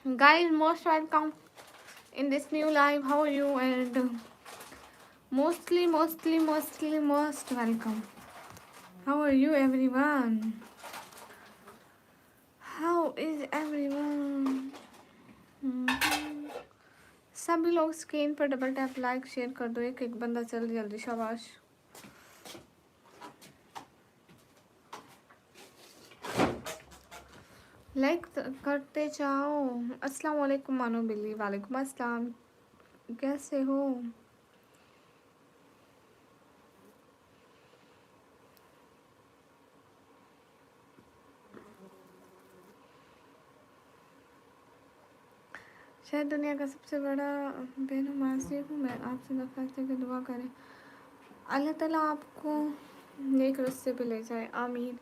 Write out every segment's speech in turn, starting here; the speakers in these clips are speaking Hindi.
Guys, most welcome in this new live. How are you? And most welcome. How are you, everyone? How is everyone? सभी लोग स्क्रीन पर डबल टैप लाइक शेयर कर दो. एक एक बंदा जल्दी जल्दी. शाबाश. लाइक करते जाओ. अस्सलाम वालेकुम मानो बिल्ली. वालेकुम अस्सलाम. कैसे हो? शायद दुनिया का सबसे बड़ा बेनमाजी हूँ मैं. आपसे दरख्वास्त है कि दुआ करें अल्लाह ताला आपको नेक रस्ते पे ले जाए. आमीन.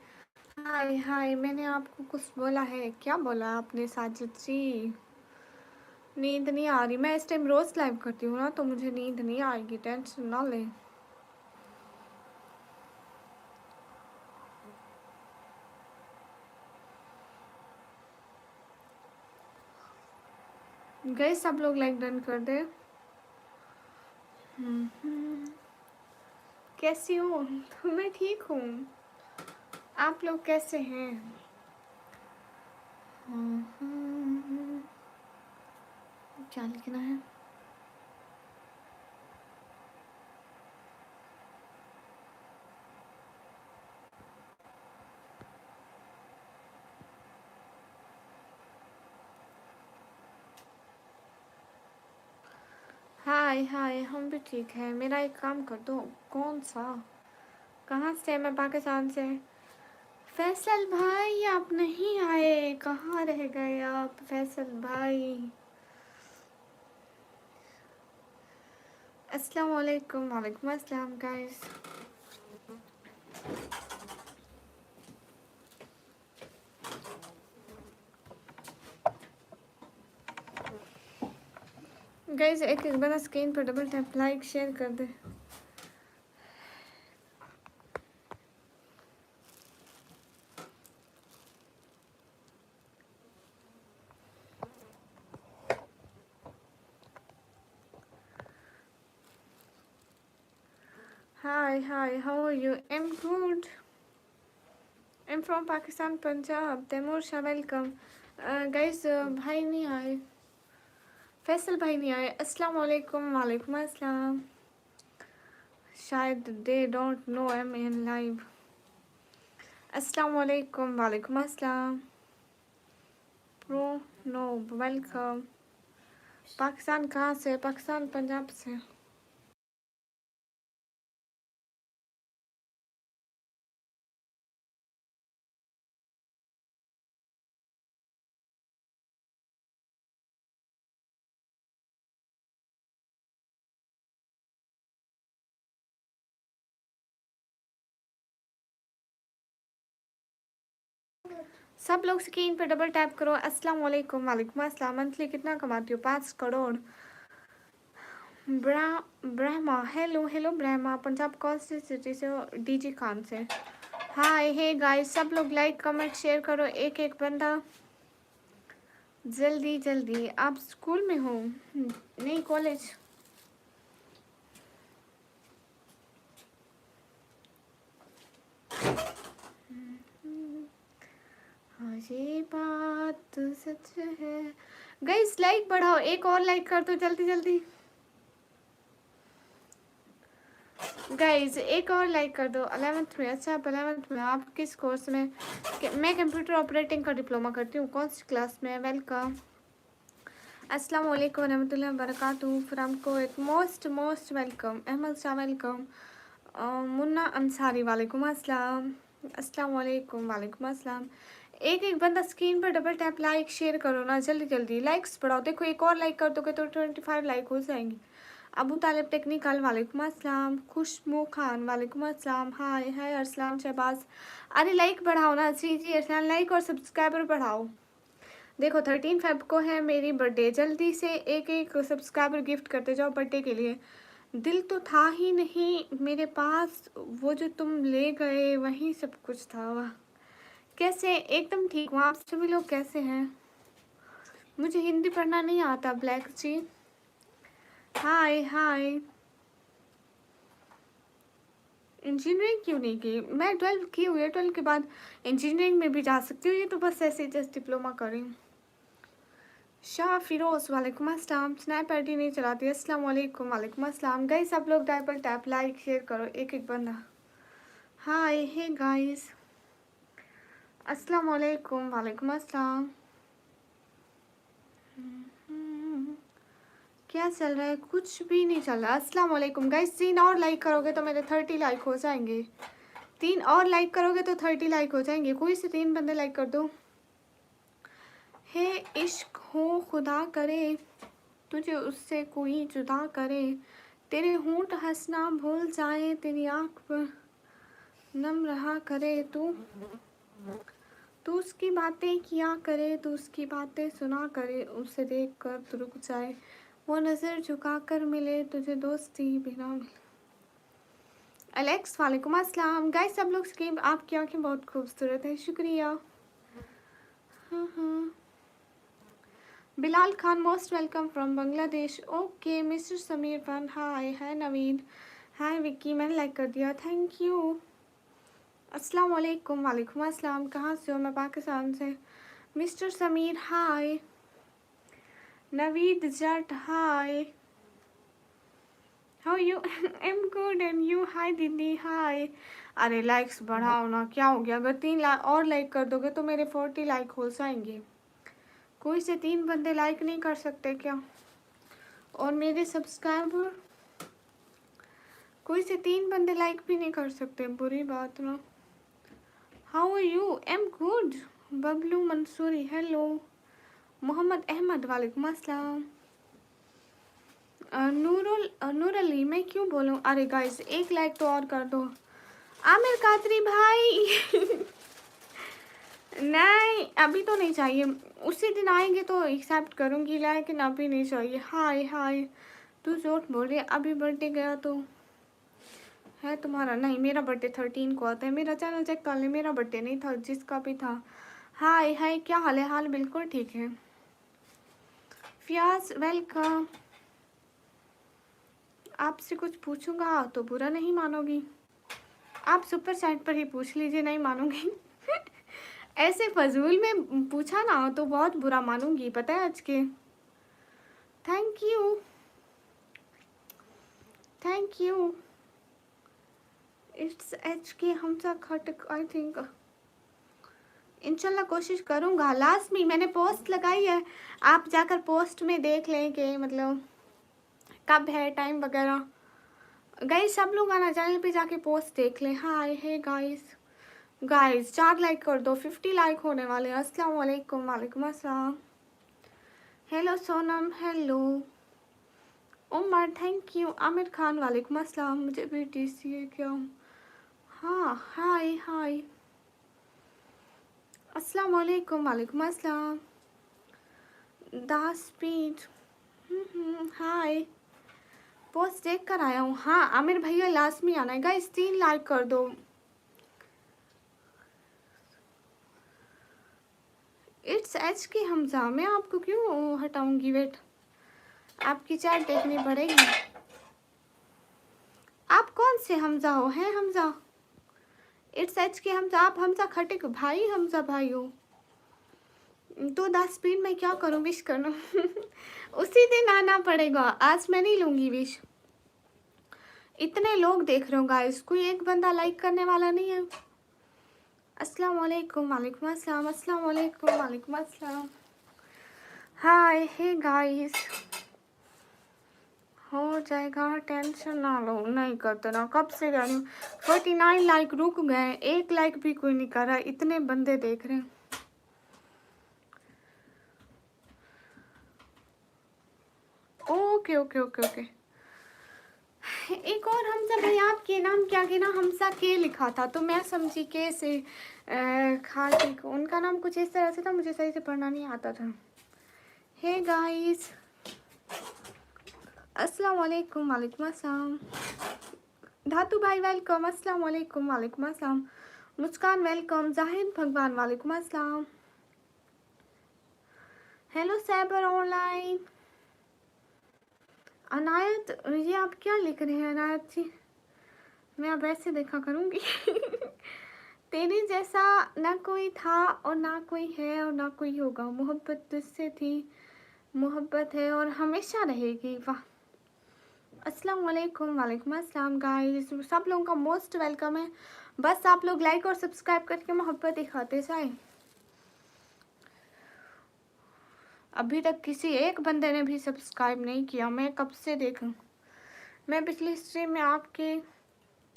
हाय हाय. मैंने आपको कुछ बोला है? क्या बोला आपने साजिद जी? नींद नहीं आ रही. मैं इस टाइम रोज़ लाइव करती हूँ ना, तो मुझे नींद नहीं आएगी. टेंशन ना ले. गए सब लोग लाइक डन कर दे. कैसी हो? तो मैं ठीक हूँ. आप लोग कैसे हैं? क्या लिखना है? हाय हाय. हम भी ठीक है. मेरा एक काम कर दो. कौन सा? कहाँ से? मैं पाकिस्तान से. फैसल भाई आप नहीं आए. कहाँ रह गए आप फैसल भाई? अस्सलाम वालेकुम. वालेकुम अस्सलाम गाइस. गाइस एक एक बार स्क्रीन पर डबल टैप लाइक शेयर कर दे. Hi hi. How are you? I am good. I am from Pakistan Punjab. Taimur Shah welcome. Guys भाई नहीं आए. फैसल भाई नहीं आए. अस्सलाम वालेकुम. वालेकुम अस्सलाम. शायद they don't know I am in live. अस्सलाम वालेकुम. वालेकुम अस्सलाम. Pro no welcome. पाकिस्तान कहाँ से? पाकिस्तान पंजाब से. सब लोग स्क्रीन पे डबल टैप करो. अस्सलाम वालेकुम. वालेकुम अस्सलाम. मंथली कितना कमाती हो? 5 करोड़. ब्रह्मा. Hello hello Brahma. पंजाब कौन सी सिटी से हो? डीजी खान से. हाय. हे गाइस सब लोग लाइक कमेंट शेयर करो. एक एक बंदा जल्दी जल्दी. आप स्कूल में हो? नहीं, कॉलेज. हाँ ये बात सच है. गाइस लाइक बढ़ाओ. एक और लाइक कर दो जल्दी जल्दी. गाइज एक और लाइक कर दो. 11th में. अच्छा आप 11th में. आप किस कोर्स में? मैं कंप्यूटर ऑपरेटिंग का डिप्लोमा करती हूँ. कौन सी क्लास में? वेलकम. अस्सलाम वालेकुम रहमतुल्लाहि व बरकातहू from Kuwait. Most most welcome. Ahmed Shah welcome. Munna Ansari. वालेकुम अस्सलाम. अस्सलाम वालेकुम. वालेकुम अस्सलाम. एक एक बंदा स्क्रीन पर डबल टैप लाइक शेयर करो ना जल्दी जल्दी. लाइक्स बढ़ाओ. देखो एक और लाइक कर दोगे तो 25 लाइक हो जाएंगी. अबू तालिब टेक्निकल. वालेकुम अस्सलाम. खुशबू खान. वालेकुम अस्सलाम. हाय हाय. अरसलान शहबाज. अरे लाइक बढ़ाओ ना. जी जी अरसलान. लाइक और सब्सक्राइबर बढ़ाओ. देखो 13 फेब को है मेरी बर्थडे. जल्दी से एक एक सब्सक्राइबर गिफ्ट करते जाओ बर्थडे के लिए. दिल तो था ही नहीं मेरे पास. वो जो तुम ले गए वही सब कुछ था. वाह. कैसे? एकदम ठीक हूँ. आप सभी लोग कैसे हैं? मुझे हिंदी पढ़ना नहीं आता ब्लैक जी। हाय हाय। इंजीनियरिंग क्यों नहीं की? मैं 12 की हुई है, 12 के बाद इंजीनियरिंग में भी जा सकती हूँ। ये तो बस ऐसे जस्ट डिप्लोमा करी। शाह फिरोज वालेकुम अस्सलाम। स्नैप आईडी नहीं चलाती। अस्सलाम वालेकुम। वालेकुम अस्सलाम। गाइस सब लोग डायपर टैप लाइक शेयर करो, एक एक बंदा। हाय हे गाइस, अस्सलाम वालेकुम। वालेकुम अस्सलाम। क्या चल रहा है? कुछ भी नहीं चल रहा। अस्सलाम वालेकुम गाइस। 3 और लाइक करोगे तो मेरे 30 लाइक हो जाएंगे। 3 और लाइक करोगे तो 30 लाइक हो जाएंगे। कोई से 3 बंदे लाइक कर दो। हे इश्क हो खुदा करे, तुझे उससे कोई जुदा करे, तेरे होंठ हंसना भूल जाए, तेरी आँख पर नम रहा करे, तू उसकी बातें किया करे, तू उसकी बातें सुना करे, उसे देख कर तू रुक जाए, वो नज़र झुका कर मिले, तुझे दोस्ती बिना मिले। अलेक्स वालेकुम अस्सलाम। गाइस सब लोग स्कीम, आपकी आँखें बहुत खूबसूरत है, शुक्रिया। हाँ। Bilal Khan most welcome from Bangladesh. Okay mister Sameer Khan hi. Hi Naveen. Hi Vicky, मैंने लाइक कर दिया, थैंक यू। अस्सलाम वालेकुम। वालेकुम अस्सलाम। कहाँ से हो? मैं पाकिस्तान से। Mister Sameer hi. Naveed Jatt hi. How you? I am good and you? Hi दीदी हाय। अरे लाइक्स बढ़ाओ ना, क्या हो गया? अगर 3 और लाइक कर दोगे तो मेरे 40 लाइक हो जाएंगे। कोई से 3 बंदे लाइक नहीं कर सकते क्या? और मेरे सब्सक्राइबर कोई से 3 बंदे लाइक भी नहीं कर सकते, बुरी बात ना। How are you? Am good. Bablu Mansoori hello. Mohammad Ahmed वालेकुम अस्सलाम। नूर अली, मैं क्यों बोलूँ? अरे गाइस 1 लाइक तो और कर दो। आमिर कादरी भाई नहीं अभी तो नहीं चाहिए, उसी दिन आएंगे तो एक्सेप्ट करूँगी, लेकिन अभी नहीं चाहिए। हाय हाय। तू झूठ बोल रही है, अभी बर्थडे गया तो है तुम्हारा? नहीं, मेरा बर्थडे 13 को आता है। मेरा चैनल चेक कर ले, मेरा बर्थडे नहीं था, जिसका भी था। हाय हाय, क्या हाल है? हाल बिल्कुल ठीक है। फियाज वेलकम। आपसे कुछ पूछूंगा तो बुरा नहीं मानोगी? आप सुपर चैट पर ही पूछ लीजिए, नहीं मानूंगी ऐसे फजूल में पूछा ना तो बहुत बुरा मानूंगी, पता है आज के। Thank you thank you. It's H के हमसा खटक आई थिंक। इंशाल्लाह कोशिश करूँगा। लास्ट में मैंने पोस्ट लगाई है, आप जाकर पोस्ट में देख लें कि मतलब कब है टाइम वगैरह। गाइस सब लोग आना चैनल पे जाके पोस्ट देख लें। हाय हे गाइस 4 लाइक कर दो, 50 लाइक होने वाले हैं। अस्सलाम वालेकुम। वालेकुम अस्सलाम। Hello Sonam hello. Umar thank you. Aamir Khan वालेकुम अस्सलाम। मुझे भी टीसी है क्या? हाँ हाय हाय। अस्सलाम वालेकुम। वालेकुम अस्सलाम। दास स्पीड हाय। पोस्ट देख कर आया हूँ। हाँ आमिर भैया लास्ट में आना है। गाइस 3 लाइक कर दो। इट्स एच के हमजा, मैं आपको क्यों हटाऊंगी? वेट, आपकी चैट देखनी पड़ेगी। आप कौन से हमजा हो? हैं हमजा? इट्स एच के हमजा, आप हमजा खटिक भाई, हमजा भाई हो तो 10 स्पीड में क्या करूँ? विश करूँ उसी दिन आना पड़ेगा, आज मैं नहीं लूँगी विश। इतने लोग देख रहे हो गाइस, कोई एक बंदा लाइक करने वाला नहीं है। अस्सलाम वालेकुम। वालेकुम अस्सलाम। अस्सलाम वालेकुम। वालेकुम अस्सलाम। हाय हे गाइस, हो जाएगा, टेंशन ना लो। नहीं करते ना, कब से कह रही हूँ। 49 लाइक रुक गए, 1 लाइक भी कोई नहीं कर रहा, इतने बंदे देख रहे हैं। Okay okay okay okay. एक और हमजा भाई, आपके नाम क्या के ना हमसा के लिखा था तो मैं समझी के से खाती को, उनका नाम कुछ इस तरह से था, मुझे सही से पढ़ना नहीं आता था। हे गाइस अस्सलाम वालेकुम। वालेकुम अस्सलाम। धातु भाई वेलकम। अस्सलाम वालेकुम। वालेकुम अस्सलाम। मुस्कान वेलकम। जाहिद भगवान वालेकुम अस्सलाम। Hello cyber online. अनायत, ये आप क्या लिख रहे हैं अनायत जी? मैं अब ऐसे देखा करूँगी। तेरी जैसा ना कोई था और ना कोई है और ना कोई होगा, मोहब्बत तुझसे थी, मोहब्बत है और हमेशा रहेगी। वाह, अस्सलाम वालेकुम। वालेकुम अस्सलाम गाइस, सब लोगों का मोस्ट वेलकम है। बस आप लोग लाइक और सब्सक्राइब करके मोहब्बत दिखाते जाएं। अभी तक किसी एक बंदे ने भी सब्सक्राइब नहीं किया, मैं कब से देखूं। मैं पिछली स्ट्रीम में आपके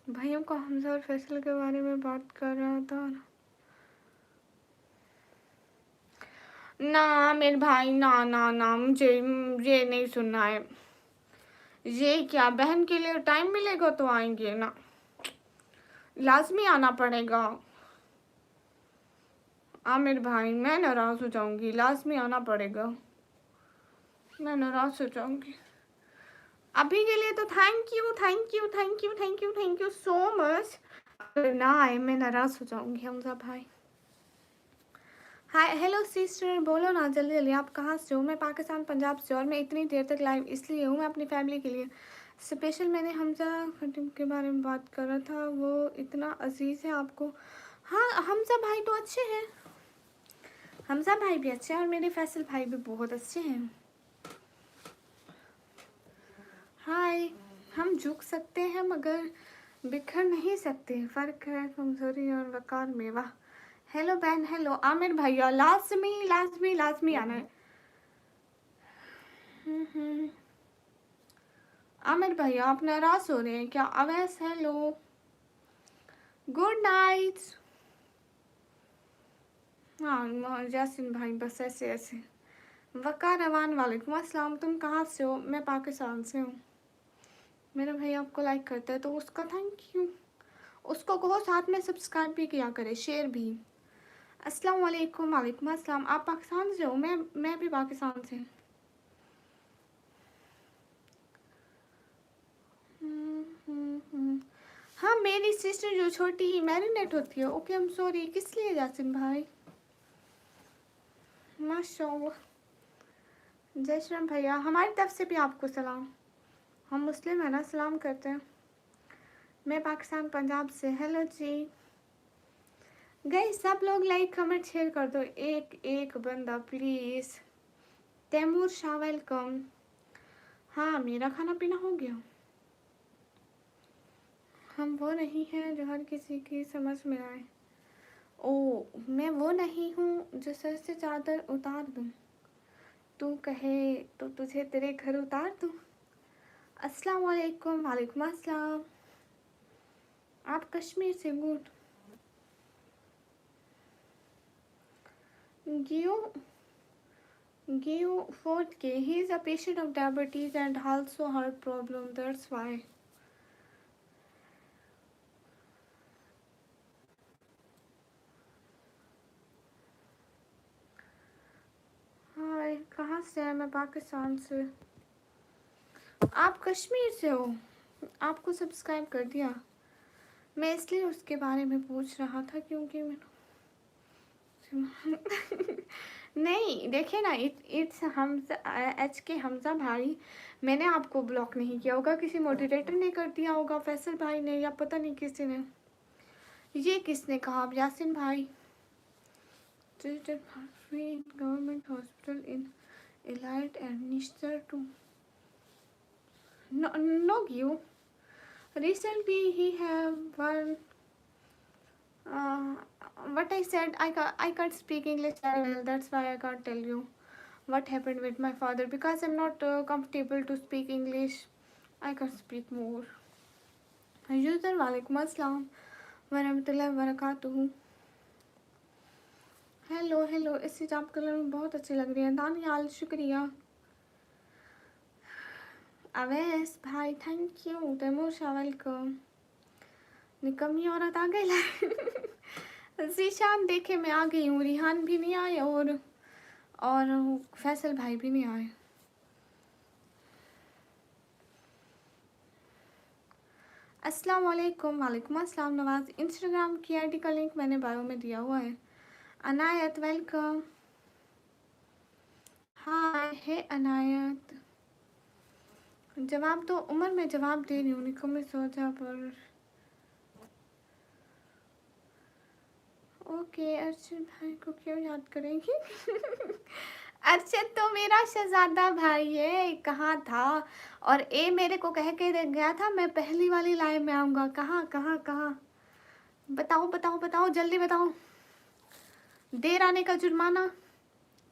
भाइयों को हमजा और फैसल के बारे में बात कर रहा था। ना मेरे भाई, ना ना ना, मुझे ये नहीं सुनना है। ये क्या, बहन के लिए टाइम मिलेगा तो आएंगे ना, लाजमी आना पड़ेगा। आमिर भाई, मैं नाराज हो जाऊंगी, लाजमी आना पड़ेगा, मैं नाराज हो जाऊंगी। अभी के लिए तो thank you thank you thank you thank you thank you so much. अगर ना आए मैं नाराज हो जाऊंगी हमजा भाई। हाय हेलो सिस्टर, बोलो ना जल्दी जल्दी, आप कहाँ से हो? मैं पाकिस्तान पंजाब से, और मैं इतनी देर तक लाइव इसलिए हूँ, मैं अपनी फैमिली के लिए स्पेशल। मैंने हमजा खटीम के बारे में बात कर रहा था, वो इतना अजीज़ है आपको। हाँ, हमजा भाई तो अच्छे हैं, हमजा भाई भी अच्छे हैं और मेरे फैसल भाई भी बहुत अच्छे हैं। हाय, हम झुक सकते हैं मगर बिखर नहीं सकते, फ़र्क है कमज़ोरी और वक़ार में। वाह, हेलो बहन, हेलो आमिर भैया, लाजमी लाजमी लाजमी आना है। आमिर भैया आप नाराज़ हो रहे हैं क्या? Awais, hello, good night. हाँ यासिन भाई, बस ऐसे ऐसे। वक़ार अवान, वालेकुम अस्सलाम, तुम कहाँ से हो? मैं पाकिस्तान से हूँ। मेरा भाई आपको लाइक करता है तो उसका थैंक यू। उसको कहो साथ में सब्सक्राइब भी किया करे, शेयर भी। अस्सलाम वालेकुम। वालेकुम अस्सलाम। आप पाकिस्तान से हो? मैं भी पाकिस्तान से। हाँ, मेरी सिस्टर जो छोटी ही मैरिनेट होती है। Okay, I am sorry. किस लिए यासिन भाई? माशाल्लाह। जय श्री राम भैया, हमारी तरफ से भी आपको सलाम। हम मुस्लिम है ना, सलाम करते हैं। मैं पाकिस्तान पंजाब से। हेलो जी गई, सब लोग लाइक कमेंट शेयर कर दो, एक एक बंदा प्लीज़। तैमूर शाह, वेलकम। हाँ, मेरा खाना पीना हो गया। हम वो नहीं हैं जो हर किसी की समझ में आए। ओ, मैं वो नहीं हूँ जो सर से चादर उतार दूँ, तू कहे तो तुझे तेरे घर उतार दूँ। अस्सलाम वालेकुम। वालेकुम अस्सलाम। आप कश्मीर से? गुड। गियो गियो 4K, he is a patient of diabetes and also heart problem, that's why. हाय, कहाँ से है? मैं पाकिस्तान से। आप कश्मीर से हो? आपको सब्सक्राइब कर दिया। मैं इसलिए उसके बारे में पूछ रहा था क्योंकि मैं नहीं, देखिए ना, इट्स हमजा, एच के हमजा भाई। मैंने आपको ब्लॉक नहीं किया होगा, किसी मोटिवेटर ने कर दिया होगा, फैसल भाई ने, या पता नहीं किसी ने। ये किसने कहा? अब यासिन भाई। Government hospital in elite administer to no give recently he have one what I said, I can't speak English very well, that's why I can't tell you what happened with my father, because I'm not comfortable to speak English. I can speak more. User, वालेकुम अस्सलाम वरहमतुल्लाहि वबरकातुहू। हेलो हेलो, इस हिजाब कलर में बहुत अच्छी लग रही है। दानियाल, शुक्रिया। अवैस भाई, thank you. Taimur Shah, welcome. निकम्मी औरत आ गई। जीशान, देखे मैं आ गई हूँ। रिहान भी नहीं आए और फैसल भाई भी नहीं आए। अस्सलाम वालेकुम। वालेकुम अस्सलाम नवाज। इंस्टाग्राम की आईडी का लिंक मैंने बायो में दिया हुआ है। अनायत, वेलकम। हाँ है अनायत, जवाब तो उम्र में जवाब दे रही हूँ, निको में सोचा पर। ओके, अर्षद भाई को क्यों याद करेंगी? अर्षद तो मेरा शहजादा भाई है, कहाँ था? और ए मेरे को कह के गया था मैं पहली वाली लाइन में आऊँगा। कहाँ कहाँ कहाँ? बताओ बताओ बताओ, जल्दी बताओ। देर आने का जुर्माना।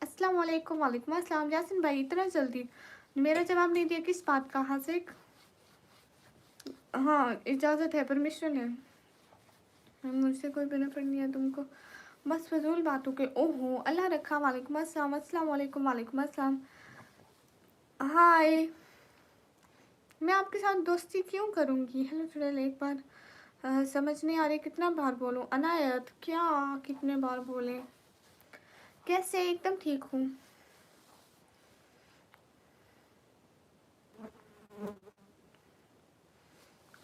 अस्सलाम वालेकुम। वालेकुम अस्सलाम। यासिन भाई इतना जल्दी मेरा जवाब नहीं दिया, किस बात का हासिक? हाँ इजाज़त है, परमिशन है, मुझसे कोई बेनिफिट नहीं है तुमको, बस फजूल बातों के। ओहो अल्लाह रखा। वालेकुम अस्सलाम। अस्सलाम वालेकुम। वालेकुम अस्सलाम। हाय, मैं आपके साथ दोस्ती क्यों करूँगी? हेलो चुड़ैल, एक बार समझ नहीं आ रही कितना बार बोलूँ? अनायत क्या, कितने बार बोले? कैसे? एकदम ठीक हूँ।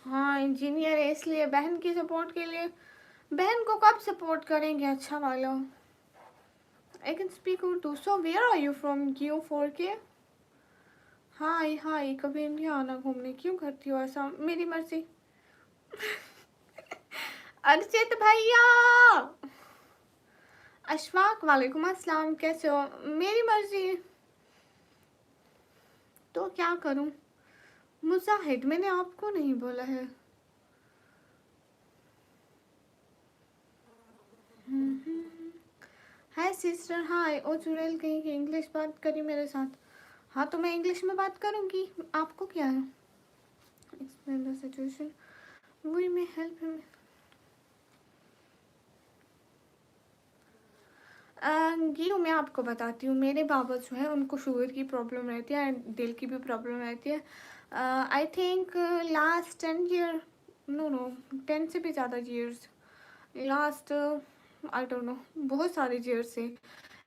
हाँ इंजीनियर है इसलिए बहन की सपोर्ट के लिए। बहन को कब सपोर्ट करेंगे अच्छा वाला? I can speak Urdu. So where are you from? क्यों फोर के? हाय हाय, कभी इंडिया आना घूमने, क्यों करती हो ऐसा? मेरी मर्जी। अर्चित भैया। अशफाक वालेकुम अस्सलाम, कैसे हो? मेरी मर्जी, तो क्या करूं? मुजाहिद मैंने आपको नहीं बोला है। हाय सिस्टर। हाय। ओ चुड़ैल कहीं की इंग्लिश बात करी मेरे साथ। हाँ तो मैं इंग्लिश में बात करूंगी, आपको क्या है? एक्सप्लेन द सिचुएशन, वी में हेल्प हिम। गियो मैं आपको बताती हूँ, मेरे बाबा जो है उनको शुगर की प्रॉब्लम रहती है एंड दिल की भी प्रॉब्लम रहती है। I think last 10 year, no 10 से भी ज़्यादा years, last I don't know, बहुत सारे ईयर्स से।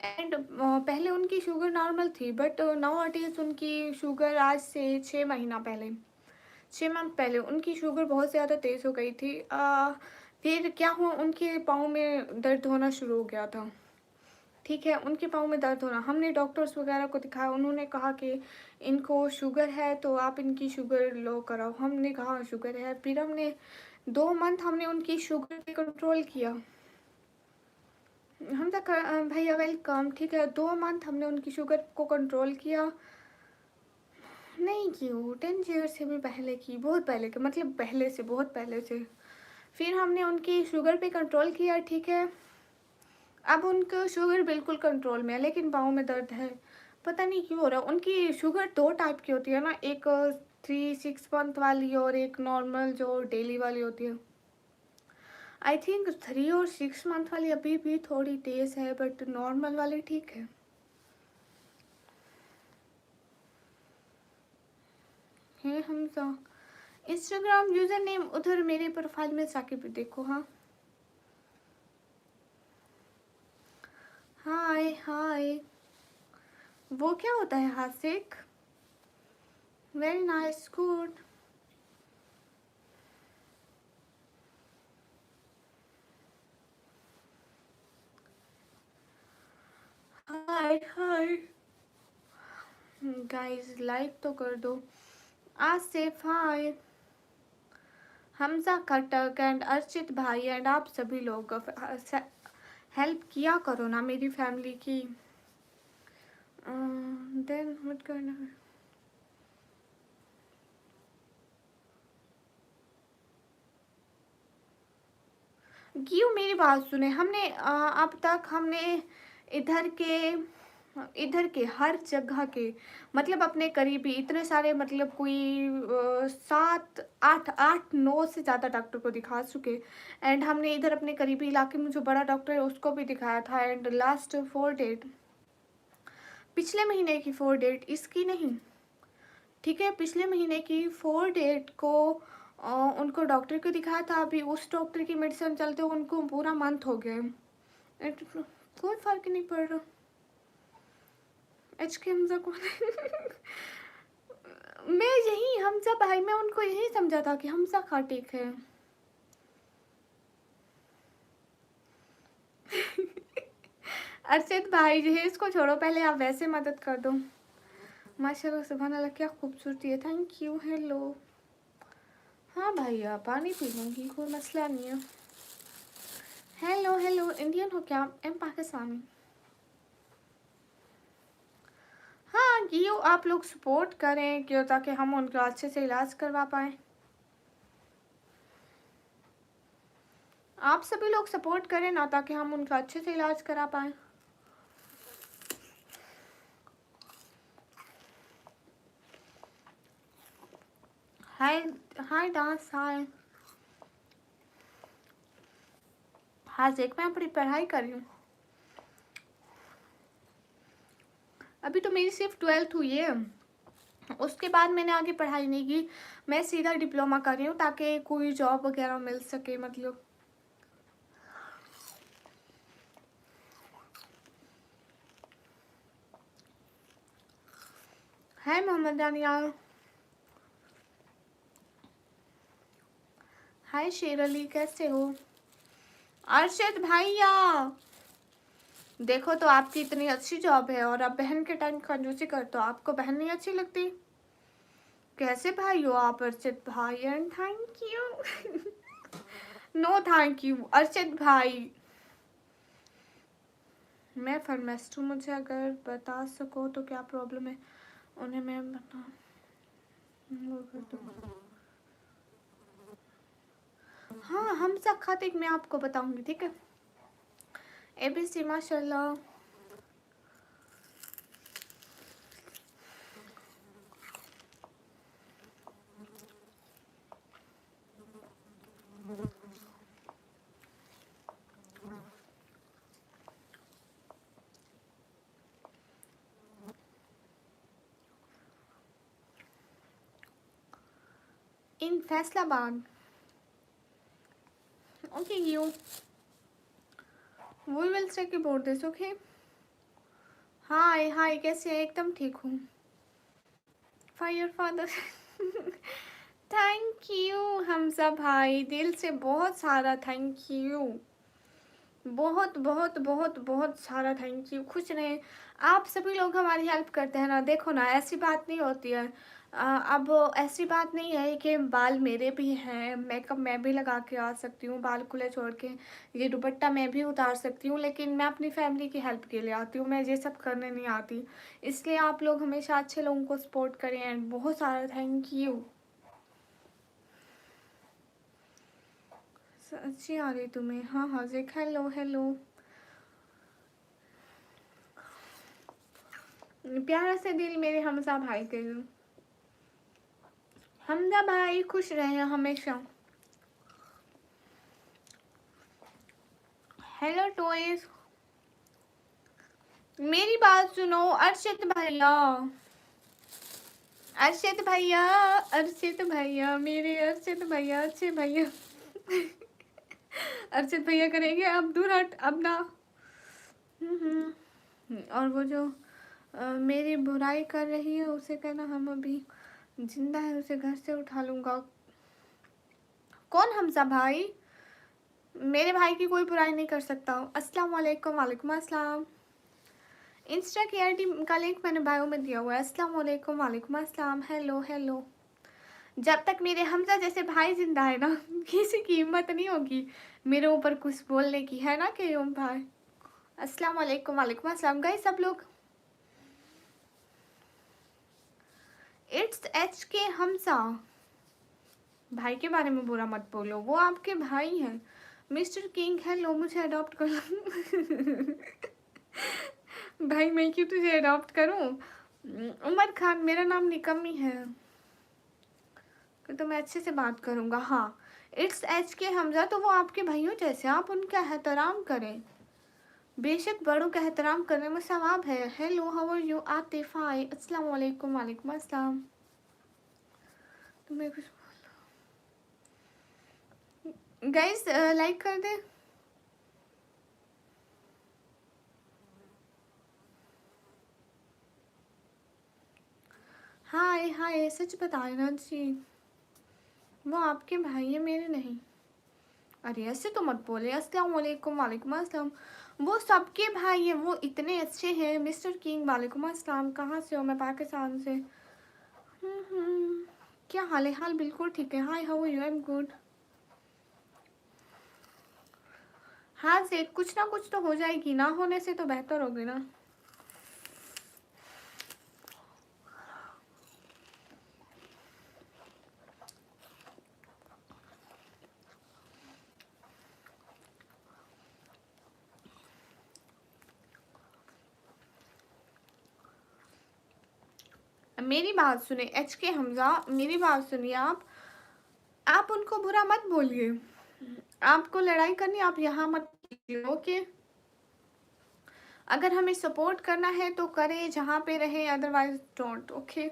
एंड पहले उनकी शुगर नॉर्मल थी बट नाउ अटेज उनकी शुगर आज से 6 महीना पहले, 6 मंथ पहले उनकी शुगर बहुत ज़्यादा तेज़ हो गई थी। फिर क्या हुआ, उनके पाँव में दर्द होना शुरू हो गया था। ठीक है, उनके पाँव में दर्द होना, हमने डॉक्टर्स वगैरह को दिखाया, उन्होंने कहा कि इनको शुगर है तो आप इनकी शुगर लो कराओ। हमने कहा शुगर है, फिर हमने 2 मंथ हमने उनकी शुगर पे कंट्रोल किया। हम तक भैया वेलकम। ठीक है, 2 मंथ हमने उनकी शुगर को कंट्रोल किया। नहीं की वो 10 ईयर से भी पहले की, बहुत पहले के, मतलब पहले से, बहुत पहले से। फिर हमने उनकी शुगर पे कंट्रोल किया। ठीक है, अब उनका शुगर बिल्कुल कंट्रोल में है लेकिन पाँव में दर्द है, पता नहीं क्यों हो रहा है। उनकी शुगर 2 टाइप की होती है ना, एक 3-6 मंथ वाली और एक नॉर्मल जो डेली वाली होती है। आई थिंक 3 और 6 मंथ वाली अभी भी थोड़ी तेज़ है बट नॉर्मल वाली ठीक है। है हमजा। इंस्टाग्राम यूज़र नेम उधर मेरे प्रोफाइल में जाके भी देखो। हाँ हाय हाय। वो क्या होता है हासिक? Very nice, good. Hi hi guys, like तो कर दो। आसिफ हाय। हमजा खटक एंड अर्चित भाई एंड आप सभी लोग हेल्प किया करो ना मेरी फैमिली की। देन मत करना। क्यों, मेरी बात सुने, हमने अब तक हमने इधर के हर जगह के, मतलब अपने करीबी इतने सारे, मतलब कोई 7 8 8 9 से ज़्यादा डॉक्टर को दिखा चुके। एंड हमने इधर अपने करीबी इलाके में जो बड़ा डॉक्टर है उसको भी दिखाया था। एंड लास्ट 4 डेट, पिछले महीने की 4 डेट, इसकी नहीं, ठीक है, पिछले महीने की 4 डेट को उनको डॉक्टर को दिखाया था। अभी उस डॉक्टर की मेडिसिन चलते हुए उनको पूरा मंथ हो गया। कोई फर्क नहीं पड़ रहा। एच के हमजा कौन है? मैं यही हमजा भाई, मैं उनको यही समझा था कि हमजा खाटिक है। अर्षित भाई जो है इसको छोड़ो, पहले आप वैसे मदद कर दो। माशाल्लाह सुभान अल्लाह क्या खूबसूरती है, थैंक यू। हेलो हाँ भैया पानी पी लूँगी, कोई मसला नहीं है। हेलो हेलो, इंडियन हो क्या? एम पाकिस्तानी। हाँ क्यों आप लोग सपोर्ट करें क्यों, ताकि हम उनका अच्छे से इलाज करवा पाएँ। आप सभी लोग सपोर्ट करें ना, ताकि हम उनका अच्छे से इलाज करा पाएँ। हाय हाय डांस हाय। हाँ देख मैं अपनी पढ़ाई कर रही हूँ, अभी तो मेरी सिर्फ 12th हुई है, उसके बाद मैंने आगे पढ़ाई नहीं की। मैं सीधा डिप्लोमा कर रही हूँ ताकि कोई जॉब वगैरह मिल सके। मतलब है मोहम्मद दानियाल। हाय शेर अली, कैसे हो? अरशद भैया देखो तो आपकी इतनी अच्छी जॉब है और आप बहन के टाइम कंजूसी करते हो, आपको बहन नहीं अच्छी लगती? कैसे भाई हो आप अर्षद भाई? And thank you. No thank you Arshad भाई। मैं फार्मासिस्ट हूँ, मुझे अगर बता सको तो क्या प्रॉब्लम है उन्हें मैं बता वो कर दूँ। हाँ हम सब खाते मैं आपको बताऊंगी, ठीक है? एबीसी माशाल्लाह। In Faisalabad. Okay you we will check about this, okay? Hi hi कैसे है? एकदम ठीक हूँ। Fire father. Thank you Hamza भाई, दिल से बहुत सारा थैंक यू, बहुत बहुत बहुत बहुत सारा थैंक यू। खुश रहें। आप सभी लोग हमारी हेल्प करते हैं ना, देखो ना ऐसी बात नहीं होती है। अब ऐसी बात नहीं है कि बाल मेरे भी हैं, मेकअप मैं भी लगा के आ सकती हूँ, बाल खुले छोड़ के ये दुपट्टा मैं भी उतार सकती हूँ, लेकिन मैं अपनी फैमिली की हेल्प के लिए आती हूँ, मैं ये सब करने नहीं आती। इसलिए आप लोग हमेशा अच्छे लोगों को सपोर्ट करें एंड बहुत सारा थैंक यू। अच्छी आ रही तुम्हें? हाँ हाँ जी। हेलो हेलो, प्यारा से दिल मेरे हमजा भाई के लिए। हमजा भाई खुश रहे हमेशा। हेलो टॉयज, मेरी बात सुनो अर्षित भैया। अर्षित भैया, अर्षित भैया, मेरे अर्षित भैया, अच्छे भैया। अर्षित भैया करेंगे अब दूर हट अब ना। और वो जो मेरी बुराई कर रही है उसे कहना हम अभी जिंदा है, उसे घर से उठा लूंगा। कौन हमजा भाई? मेरे भाई की कोई बुराई नहीं कर सकता। अस्सलाम वालेकुम। वालेकुम अस्सलाम। इंस्टा की आईडी का लिंक मैंने बायो में दिया हुआ है। अस्सलाम वालेकुम। वालेकुम अस्सलाम। Hello hello. जब तक मेरे हमजा जैसे भाई जिंदा है ना, किसी की हिम्मत नहीं होगी मेरे ऊपर कुछ बोलने की, है ना कि ओम भाई? अस्सलाम वालेकुम। वालेकुम अस्सलाम। गए सब लोग? इट्स एच के हमजा भाई के बारे में बुरा मत बोलो, वो आपके भाई हैं। मिस्टर किंग हेलो, मुझे अडॉप्ट कर लो। भाई मैं क्यों तुझे अडॉप्ट करूं? उमर खान मेरा नाम निकम्मी है, तो मैं अच्छे से बात करूंगा। हाँ इट्स एच के हमजा, तो वो आपके भाइयों जैसे, आप उनका एहतराम करें। बेशक बड़ों का एहतराम करने में सवाब है। हेलो हाउ आर यू आतिफाई? अस्सलाम वालेकुम। वालेकुम अस्सलाम। तुम्हें कुछ गाइस लाइक कर दे। हाय हाय, सच बताए ना जी, वो आपके भाई है मेरे नहीं। अरे ऐसे तो मत बोले। अस्सलाम वालेकुम। वालेकुम अस्सलाम। वो सबके भाई हैं, वो इतने अच्छे हैं। मिस्टर किंग वालेकुम अस्सलाम। कहाँ से हो? मैं पाकिस्तान से। क्या हाल है? हाल बिल्कुल ठीक है। Hi, how are you? I am good. हाँ से कुछ ना कुछ तो हो जाएगी, ना होने से तो बेहतर होगी ना। मेरी बात सुने एच के हमजा, मेरी बात सुनिए। आप उनको बुरा मत बोलिए। आपको लड़ाई करनी, आप यहाँ मत कीजिए, ओके। अगर हमें सपोर्ट करना है तो करें, जहाँ पे रहे, अदरवाइज डोंट, ओके।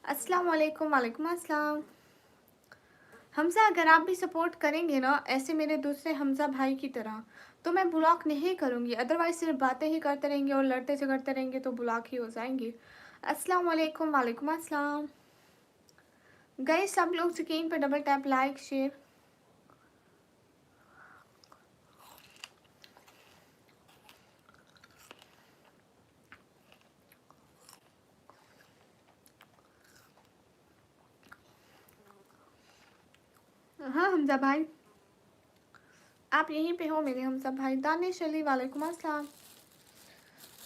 अस्सलाम वालेकुम। वालेकुम अस्सलाम। हमजा अगर आप भी सपोर्ट करेंगे ना ऐसे मेरे दूसरे हमजा भाई की तरह, तो मैं ब्लॉक नहीं करूँगी। अदरवाइज सिर्फ बातें ही करते रहेंगे और लड़ते झगड़ते रहेंगे तो ब्लॉक ही हो जाएंगे। अस्सलाम वालेकुम। वालेकुम अस्सलाम। गए सब लोग स्क्रीन पे डबल टैप, लाइक शेयर। हाँ हमजा भाई, आप यहीं पे हो मेरे हमजा भाई। दानिश अली वालेकुम अस्सलाम।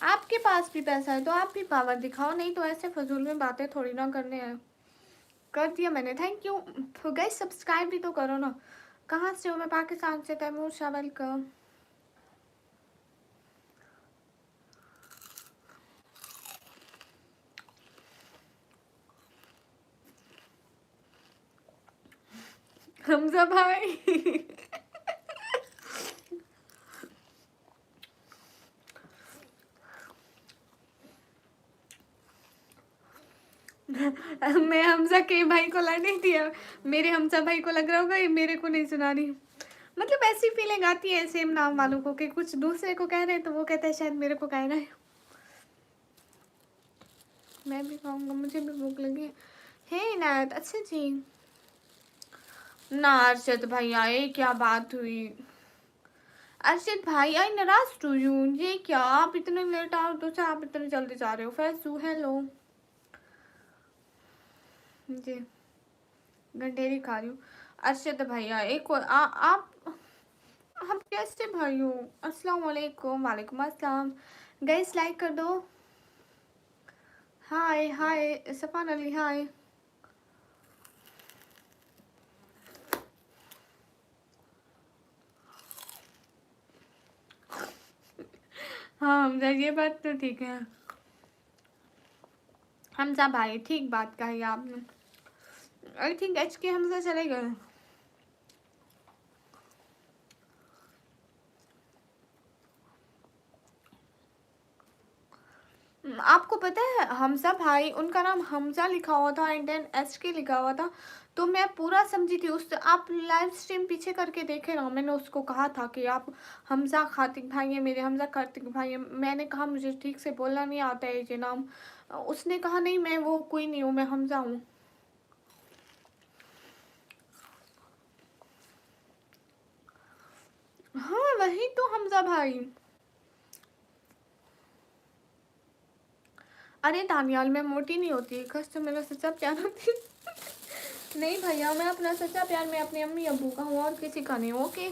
आपके पास भी पैसा है तो आप भी पावर दिखाओ, नहीं तो ऐसे फजूल में बातें थोड़ी ना करने हैं। कर दिया मैंने, थैंक यू। गाइस सब्सक्राइब भी तो करो ना। कहाँ से हो? मैं पाकिस्तान से। तैमूर शाह वेलकम। हमजा भाई मैं हमजा के भाई को लड़ने दिया। मेरे हमजा भाई को लग रहा होगा ये मेरे को नहीं सुना रही। मतलब ऐसी फीलिंग आती है सेम नाम वालों को कि कुछ दूसरे को कह रहे हैं तो वो कहता है शायद मेरे को कह रहा है। मैं भी खाऊंगा, मुझे भी भूख लगी है। हे नायत, अच्छा जी। ना अरशद भाई आए, क्या बात हुई? अरशद भाई आई नाराज टू यू, ये क्या आप इतने लेट आओ तो से आप इतने जल्दी जा रहे हो? फैसू हेलो जी, गंडेरी खा रही हूँ। अरशद भैया एक और आप कैसे भाई हो? अस्सलाम वालेकुम। वालेकुम अस्सलाम। गाइस लाइक कर दो। हाय हाय सफान अली, हाय। हाँ हमजा, ये बात तो ठीक है। हमजा भाई ठीक बात कही आपने। आई थिंक एच के हमजा चले गए। आपको पता है हमजा भाई, उनका नाम हमजा लिखा हुआ था एंड देन एच के लिखा हुआ था, तो मैं पूरा समझी थी। उस आप लाइव स्ट्रीम पीछे करके देखे ना, मैंने उसको कहा था कि आप हमजा खातिक भाई है मेरे, हमजा कार्तिक भाई है। मैंने कहा मुझे ठीक से बोलना नहीं आता है ये नाम। उसने कहा नहीं मैं वो कोई नहीं हूँ, मैं हमजा हूँ। हाँ वही तो हमजा भाई। अरे दानियाल मैं मोटी नहीं होती, कस तो मेरा सच्चा प्यार होती। नहीं भैया, मैं अपना सच्चा प्यार मैं अपने अम्मी अब्बू का हूँ और किसी का नहीं हूँ, ओके।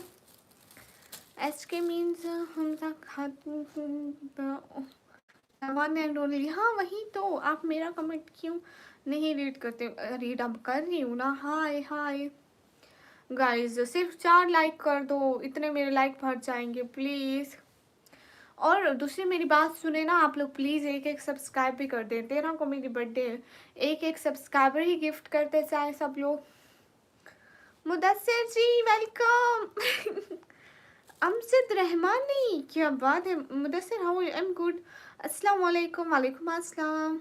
एच के मीन्स हमजा खाती। हाँ वही तो, आप मेरा कमेंट क्यों नहीं रीड करते? रीड अब कर रही हूँ ना। हाय हाय गाइस, सिर्फ 4 लाइक कर दो, इतने मेरे लाइक भर जाएंगे प्लीज़। और दूसरी मेरी बात सुने ना आप लोग, प्लीज़ एक एक सब्सक्राइब भी कर दें। 13 को मेरी बर्थडे है, एक एक सब्सक्राइबर ही गिफ्ट करते चाहे सब लोग। मुदस्सिर जी वेलकम। अमजद रहमानी, क्या बात है। Mudassir how I am good. अस्सलाम वालेकुम। वालेकुम अस्सलाम।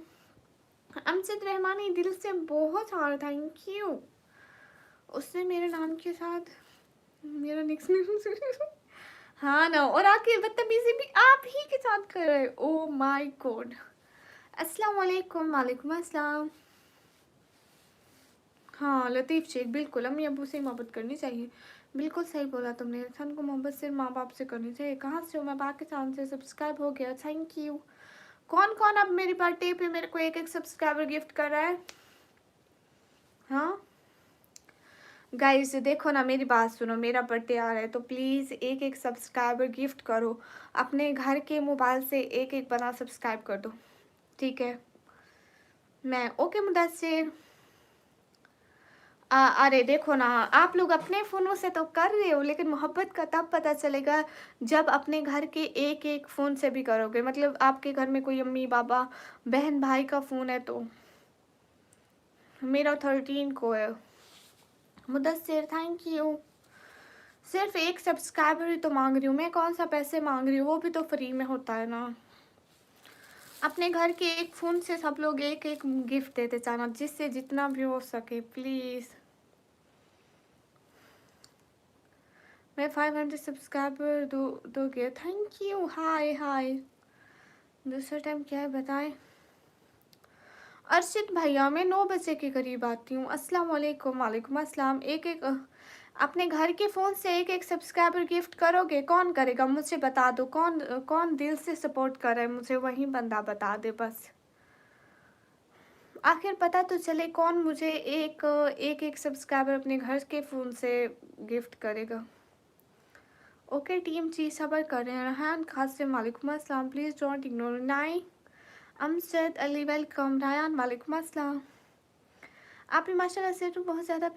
अमजद रहमानी दिल से बहुत सारा थैंक यू। उसने मेरे नाम के साथ मेरा निक्स नेम हाँ ना, और आके बदतमीजी भी आप ही के साथ कर रहे हो। Oh my God. अस्सलाम वालेकुम। वालेकुम अस्सलाम। हाँ लतीफ़ शेख, बिल्कुल अम्मी अबू से मोहब्बत करनी चाहिए। बिल्कुल सही बोला तुमने, इंसान को मोहब्बत सिर्फ माँ बाप से करनी चाहिए। कहाँ से हो? मैं पाकिस्तान से। सब्सक्राइब हो गया, थैंक यू। कौन कौन अब मेरी बर्थडे पे मेरे को एक एक सब्सक्राइबर गिफ्ट कर रहा है? हाँ गाइस देखो ना, मेरी बात सुनो, मेरा बर्थडे आ रहा है तो प्लीज़ एक एक सब्सक्राइबर गिफ्ट करो। अपने घर के मोबाइल से एक एक बना सब्सक्राइब कर दो, ठीक है? मैं ओके मुदस्सिर। अरे देखो ना, आप लोग अपने फ़ोनों से तो कर रहे हो, लेकिन मोहब्बत का तब पता चलेगा जब अपने घर के एक एक फ़ोन से भी करोगे। मतलब आपके घर में कोई अम्मी पापा बहन भाई का फ़ोन है तो। मेरा 13 को है। Mudassir thank you. सिर्फ एक सब्सक्राइबर ही तो मांग रही हूँ मैं, कौन सा पैसे मांग रही हूँ, वो भी तो फ्री में होता है ना। अपने घर के एक फ़ोन से सब लोग एक एक गिफ्ट देते जाना, जिससे जितना भी हो सके प्लीज़। मैं 500 सब्सक्राइबर दोगे, थैंक यू। हाय हाय। दूसरा टाइम क्या है बताएं? अर्शिद भैया मैं 9 बजे के करीब आती हूँ। अस्सलाम वालेकुम। वालेकुम अस्सलाम। एक एक अपने घर के फ़ोन से एक एक सब्सक्राइबर गिफ्ट करोगे? कौन करेगा मुझे बता दो, कौन कौन दिल से सपोर्ट कर रहा है मुझे, वही बंदा बता दे बस। आखिर पता तो चले कौन मुझे एक एक एक सब्सक्राइबर अपने घर के फ़ोन से गिफ्ट करेगा। ओके टीम जी, सबर कर रहे हैं। रहान कासिम वालेकुम अस्सलाम। Please don't ignore. नाई अमजद अली वेलकम। रायान वालेकुम अस्सलाम। आप भी माशाल्लाह से तो बहुत ज़्यादा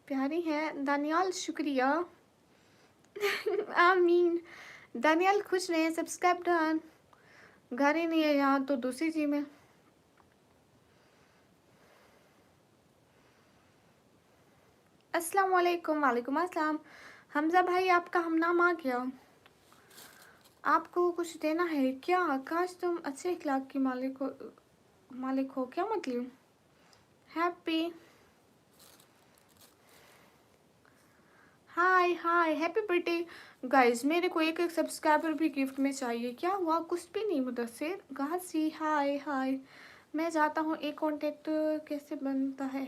प्यारी हैं। दानियाल शुक्रिया। आमीन। दानियाल खुश रहे। Subscribe done. घर ही नहीं है यहाँ तो दूसरी जी में। अस्सलाम वालेकुम। वालेकुम अस्सलाम। हमजा भाई आपका हम नाम आ गया। आपको कुछ देना है क्या? काश तुम अच्छे इखलाक की मालिक हो। क्या मतलब? Happy hi hi happy birthday. Guys मेरे को एक एक सब्सक्राइबर भी गिफ्ट में चाहिए। क्या हुआ? कुछ भी नहीं मुदस्सिर। गाजी हाय हाय। मैं जाता हूँ। एक कांटेक्ट कैसे बनता है?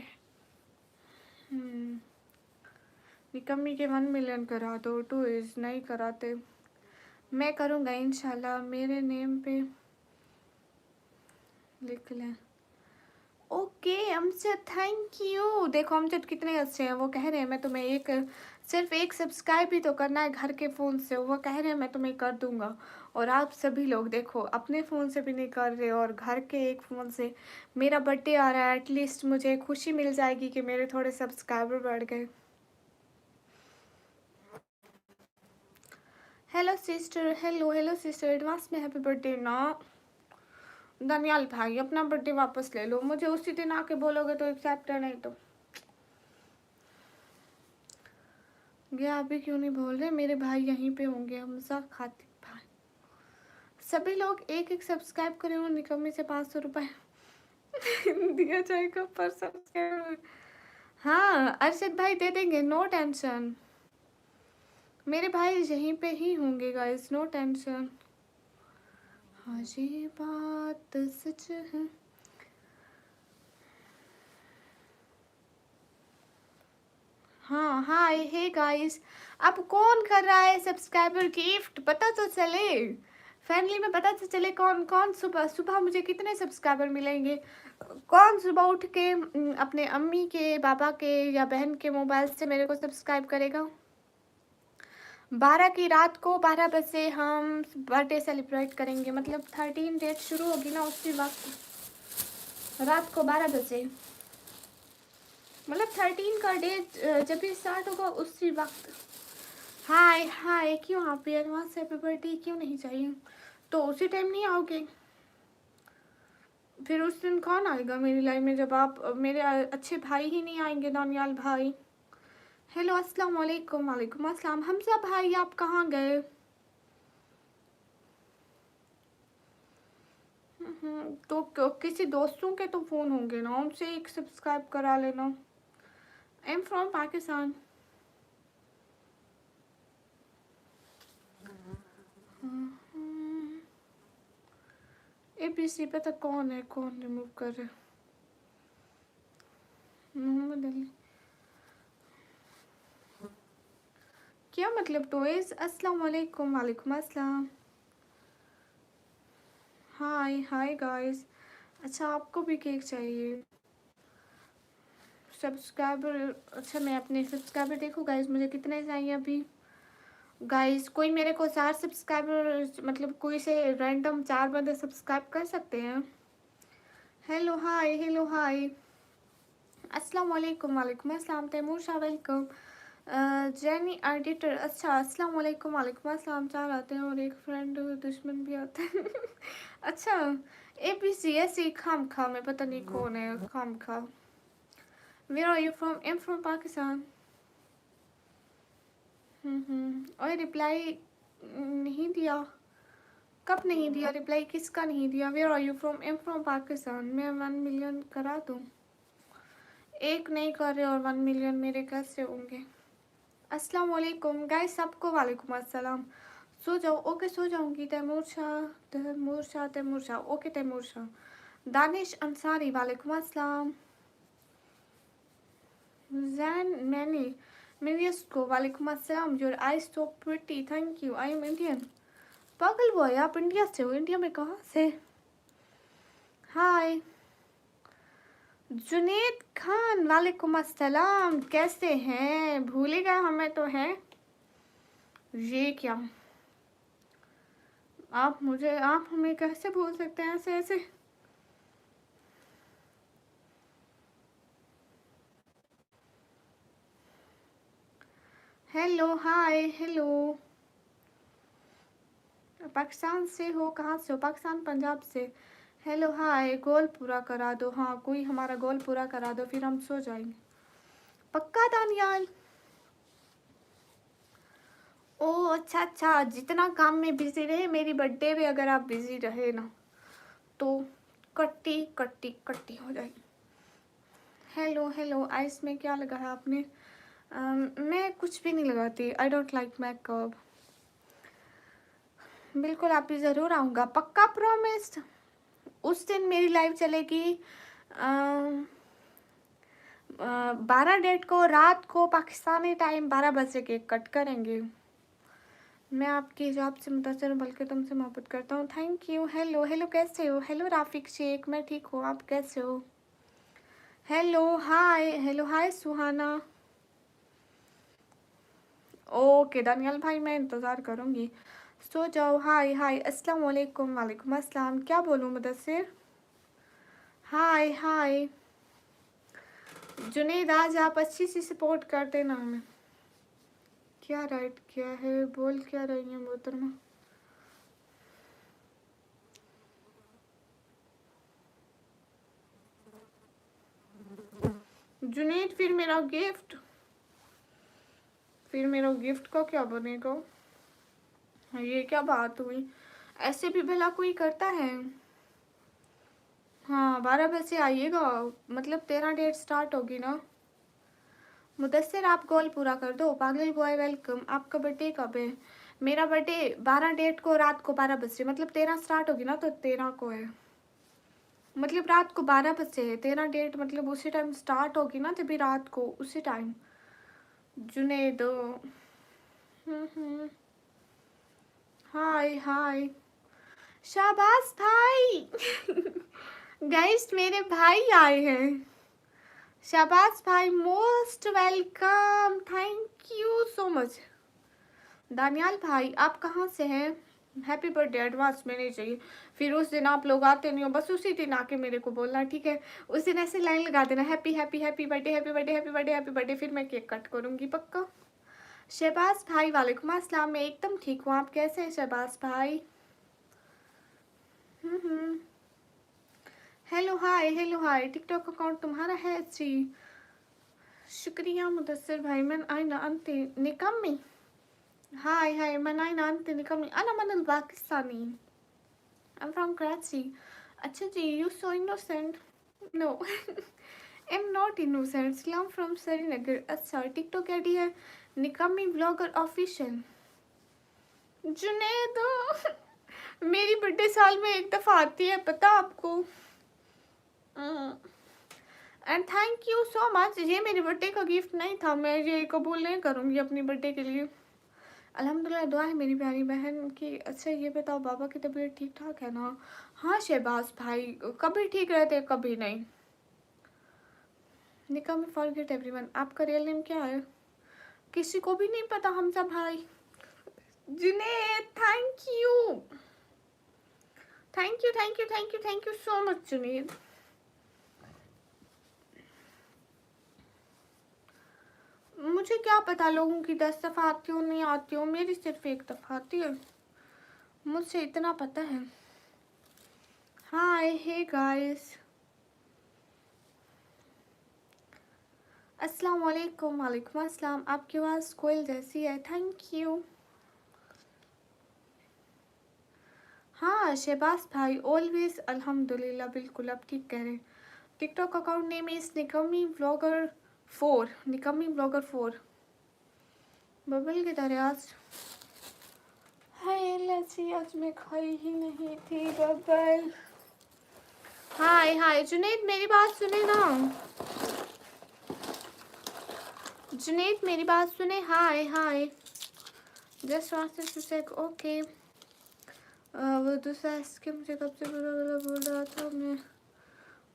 निकम्मी के 1 मिलियन करा दो। टू इज नहीं कराते। मैं करूँगा इंशाल्लाह। मेरे नेम पे लिख लें। Okay Amjad thank you. देखो अमजद कितने अच्छे हैं, वो कह रहे हैं मैं तुम्हें सिर्फ एक सब्सक्राइब ही तो करना है घर के फ़ोन से, वो कह रहे हैं मैं तुम्हें कर दूंगा। और आप सभी लोग देखो अपने फ़ोन से भी नहीं कर रहे और घर के एक फ़ोन से। मेरा बर्थडे आ रहा है, एटलीस्ट मुझे खुशी मिल जाएगी कि मेरे थोड़े सब्सक्राइबर बढ़ गए। Hello sister. Hello hello sister. Advance में हैप्पी बर्थडे ना। दानियाल भाई अपना बर्थडे वापस ले लो, मुझे उसी दिन आके बोलोगे तो एक्सेप्ट है, नहीं तो गया। अभी क्यों नहीं बोल रहे? मेरे भाई यहीं पे होंगे। हमजा खातिब भाई। सभी लोग एक एक सब्सक्राइब करें और निकम्मी से 500 रुपये दिया जाएगा पर सब्सक्राइब। हाँ अरशद भाई दे देंगे, नो टेंशन। मेरे भाई यहीं पे ही होंगे गाइस, नो टेंशन। हाँ ये बात सच है। हाँ हाय हे गाइस। अब कौन कर रहा है सब्सक्राइबर गिफ्ट? पता तो चले, फैमिली में पता तो चले कौन कौन। सुबह सुबह मुझे कितने सब्सक्राइबर मिलेंगे? कौन सुबह उठ के अपने अम्मी के पापा के या बहन के मोबाइल से मेरे को सब्सक्राइब करेगा? 12 की रात को 12 बजे हम बर्थडे सेलिब्रेट करेंगे। मतलब 13 डेट शुरू होगी ना उसी वक्त, रात को 12 बजे। मतलब 13 का डेट जब भी स्टार्ट होगा उसी वक्त। हाय हाय क्यों आप एडवांस हैप्पी बर्थडे क्यों नहीं चाहिए? तो उसी टाइम नहीं आओगे? फिर उस दिन कौन आएगा मेरी लाइफ में जब आप मेरे अच्छे भाई ही नहीं आएंगे? दानियाल भाई हेलो अस्सलाम वालेकुम। वालेकुम अस्सलाम। हमजा भाई आप कहाँ गए? तो किसी दोस्तों के तो फ़ोन होंगे ना, उनसे एक सब्सक्राइब करा लेना। आई एम फ्रॉम पाकिस्तान। ABC पे तो कौन है, कौन रिमूव कर रहे? मोहम्मद अली। क्या मतलब टॉयज? अस्सलाम वालेकुम। वालेकुम अस्सलाम। हाय हाय गाइस। अच्छा आपको भी केक चाहिए? सब्सक्राइबर, अच्छा मैं अपने सब्सक्राइबर देखूँ गाइस मुझे कितने चाहिए अभी। गाइस कोई मेरे को 4 सब्सक्राइबर, मतलब कोई से रैंडम 4 बंदे सब्सक्राइब कर सकते हैं? हेलो हाय, हेलो हाय, अस्सलाम वालेकुम। वालेकुम अस्सलाम। तैमूर शाह वेलकम। जैनी एडिटर, अच्छा अस्सलाम वालेकुम। वालेकुम अस्सलाम। 4 आते हैं और एक फ्रेंड दुश्मन भी आता है। अच्छा ABC ऐसे खाम खा, मैं पता नहीं कौन है खाम खा। Where are you from? I am from Pakistan. और रिप्लाई नहीं दिया? कब नहीं दिया रिप्लाई? किसका नहीं दिया? Where are you from? I am from Pakistan. मैं 1 मिलियन करा दूँ? एक नहीं कर रहे और 1 मिलियन मेरे कैसे होंगे? अस्सलाम वालेकुम गाइस सबको। वालेकुम अस्सलाम। सो जाओ। ओके सो जाऊंगी। तैमूर शाह, तैमूर शाह, तैमूर शाह। ओके तैमूर शाह। दानिश अंसारी, वालेकुम अस्सलाम। जैन मैनी मिनियस को, वालेकुम अस्सलाम। Your eyes so pretty, thank you. I M Indian. पागल बॉय, आप इंडिया से हो? इंडिया में कहाँ से? हाय जुनेद खान, वालेकुम अस्सलाम। कैसे हैं? भूलेगा हमें तो है। ये क्या, आप हमें कैसे भूल सकते हैं ऐसे ऐसे? Hello hi hello. पाकिस्तान से हो? कहाँ से हो? पाकिस्तान, पंजाब से। Hello hi. गोल पूरा करा दो, हाँ कोई हमारा गोल पूरा करा दो फिर हम सो जाएंगे। पक्का दानियाल? ओ अच्छा अच्छा, जितना काम में बिजी रहे मेरी बर्थडे में अगर आप बिजी रहे ना तो कट्टी कट्टी कट्टी हो जाएगी। Hello hello. आइस में क्या लगा है आपने? मैं कुछ भी नहीं लगाती। I don't like makeup. बिल्कुल आप भी ज़रूर आऊँगा, पक्का प्रॉमिस। उस दिन मेरी लाइव चलेगी 12 डेट को रात को पाकिस्तानी टाइम 12 बजे केक कट करेंगे। मैं आपके हिसाब से मुतासर हूँ, बल्कि तुमसे मोहब्बत करता हूँ। Thank you. हेलो हेलो कैसे हो? हेलो राफिक शेख, मैं ठीक हूँ, आप कैसे हो? हेलो हाय, हेलो हाय सुहाना। ओके दानियाल भाई मैं इंतज़ार करूँगी। सो जाओ। हाय हाय, अस्सलाम वालेकुम। वालेकुम अस्सलाम। क्या बोलूँ मुदस्सिर? हाय हाय जुनेद, आज आप अच्छी सी सपोर्ट कर देना हमें। क्या राइट किया है? बोल क्या रही है मोहतरमा? जुनेद फिर मेरा गिफ्ट का क्या बनेगा? ये क्या बात हुई? ऐसे भी भला कोई करता है? हाँ 12 बजे आइएगा, मतलब 13 डेट स्टार्ट होगी ना। मुदस्सिर आप गोल पूरा कर दो। पागल बॉय वेलकम। आपका बर्थडे कब है? मेरा बर्थडे 12 डेट को रात को 12 बजे, मतलब 13 स्टार्ट होगी ना तो 13 को है, मतलब रात को 12 बजे है। 13 डेट मतलब उसी टाइम स्टार्ट होगी ना, तभी रात को उसी टाइम। जुनेद हाय हाय। शाबाश भाई। गाइस मेरे भाई आए हैं। शाबाश भाई, most welcome, thank you so much. Daniyal भाई आप कहाँ से हैं? हैप्पी बर्थडे एडवांस में नहीं चाहिए, फिर उस दिन आप लोग आते नहीं हो, बस उसी दिन आके मेरे को बोलना, ठीक है? उस दिन ऐसे लाइन लगा देना, happy happy happy birthday, happy birthday, happy birthday, happy birthday, फिर मैं केक कट करूँगी पक्का। शहबाज भाई वालेकुम अस्सलाम। मैं एकदम ठीक हूँ, आप कैसे हैं शहबाज भाई? Hello hi, hello hi. TikTok account तुम्हारा है? जी शुक्रिया मुदस्सिर भाई। मन आईना अंते निकम्मी। हाय हाय मन आईना अंते निकम्मी। अना मन पाकिस्तानी। I'm from Karachi. अच्छा जी, you so innocent. No, I'm not innocent. Salam from Srinagar. अच्छा टिकटॉक आईडी है निकम्मी ब्लॉगर ऑफिशियल। जुनेद मेरी बर्थडे साल में एक दफ़ा आती है, पता आपको? And thank you so much. ये मेरी बर्थडे का गिफ्ट नहीं था, मैं ये कबूल नहीं करूँगी अपनी बर्थडे के लिए। अल्हम्दुलिल्लाह, दुआ है मेरी प्यारी बहन की। अच्छा ये बताओ, बाबा की तबीयत ठीक ठाक है ना? हाँ शहबाज भाई, कभी ठीक रहते कभी नहीं। निका में फॉरगेट एवरीवन, आपका रियल नेम क्या है? किसी को भी नहीं पता हमजा भाई। Junaid, thank you thank you thank you thank you thank you so much Junaid. मुझे क्या पता लोगों की 10 दफ़ा आती हो नहीं आती हो, मेरी सिर्फ एक दफ़ा आती है, मुझे इतना पता है। हाय, हे गाइस, अस्सलाम वालेकुम। वालेकुम अस्सलाम। आपकी आवाज़ कोयल जैसी है, थैंक यू। हाँ शहबाज भाई, ऑलवेज अल्हम्दुलिल्लाह, बिल्कुल आप ठीक कह रहे हैं। टिकटॉक अकाउंट नेम इज निकम्मी व्लॉगर 4, निकम्मी व्लॉगर 4। बबल की तरह आज, हाय लस्सी आज मैं खाई ही नहीं थी बबल। हाय हाय जुनेद, मेरी बात सुने ना, जुनेद मेरी बात सुने। Hi hi, just wanted to check, okay. वो दूसरा इसके मुझे कब से बोल रहा था, मैं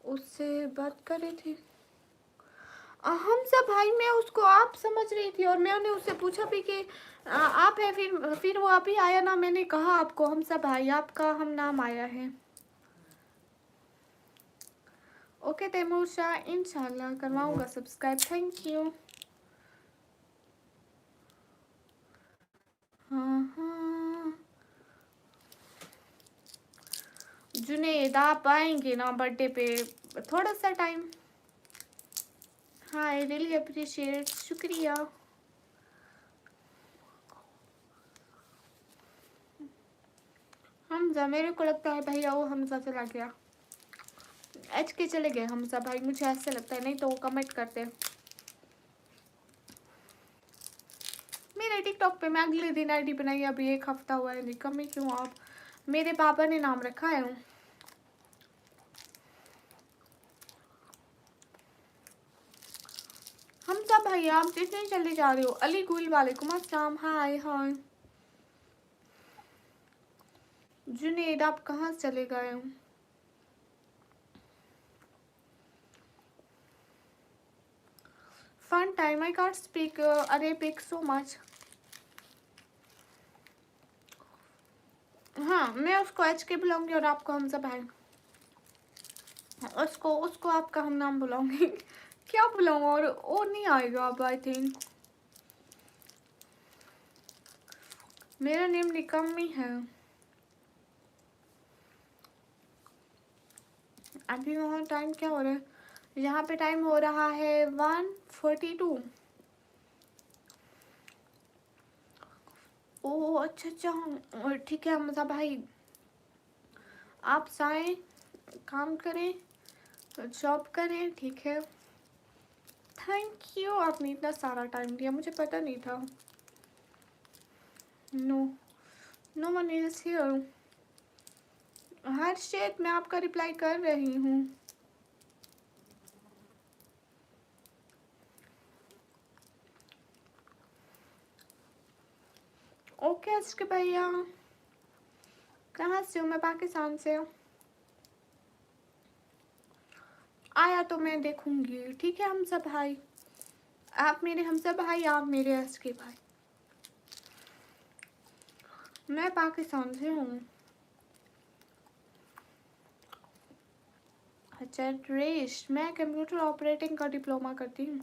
उससे बात कर रही थी। हमजा भाई, मैं उसको आप समझ रही थी और मैंने उससे पूछा भी कि आप है, फिर वो अभी आया ना, मैंने कहा आपको हमजा भाई आपका हम नाम आया है। ओके तैमूर शाह, इंशाल्लाह करवाऊंगा सब्सक्राइब, थैंक यू। हाँ हाँ जुनेद, आप आएंगे ना बर्थडे पे, थोड़ा सा टाइम। हाँ आई रियली अप्रिशिएट, शुक्रिया। हमजा, मेरे को लगता है भैया वो हमजा चला गया, एच के चले गए हमजा भाई, मुझे ऐसे लगता है, नहीं तो वो कमेंट करते। मेरे टिकटॉक पे मैं अगले दिन आईडी बनाई, अभी 1 हफ्ता हुआ है, निकम में क्यों आप, मेरे पापा ने नाम रखा है। हमजा भाई आप कितने चले जा रहे हो? अली गुल, वालेकुम अस्सलाम, हाय हाय। जुनेद आप कहाँ चले गए हो? Fun time, I can't speak Arabic so much. हाँ मैं उसको एच के बुलाऊंगी और आपको हमजा भाई, उसको उसको आपका हम नाम बुलाऊंगी। क्या बुलाऊँ, और नहीं आएगा अब आई थिंक। मेरा नेम निकम्मी है। अभी वहाँ टाइम क्या हो रहा है? यहाँ पे टाइम हो रहा है 1:42। ओह अच्छा अच्छा, ठीक है हमजा भाई, आप जाएं, काम करें, जॉब करें, ठीक है। थैंक यू, आपने इतना सारा टाइम दिया, मुझे पता नहीं था। No no one is here. Harshit, मैं आपका रिप्लाई कर रही हूँ। ओके के भैया, कहाँ से हो? मैं पाकिस्तान से हूँ। आया तो मैं देखूंगी, ठीक है हमजा भाई, आप मेरे हमजा भाई, आप मेरे के भाई। मैं पाकिस्तान से हूँ। अच्छा रेश, मैं कंप्यूटर ऑपरेटिंग का डिप्लोमा करती हूँ।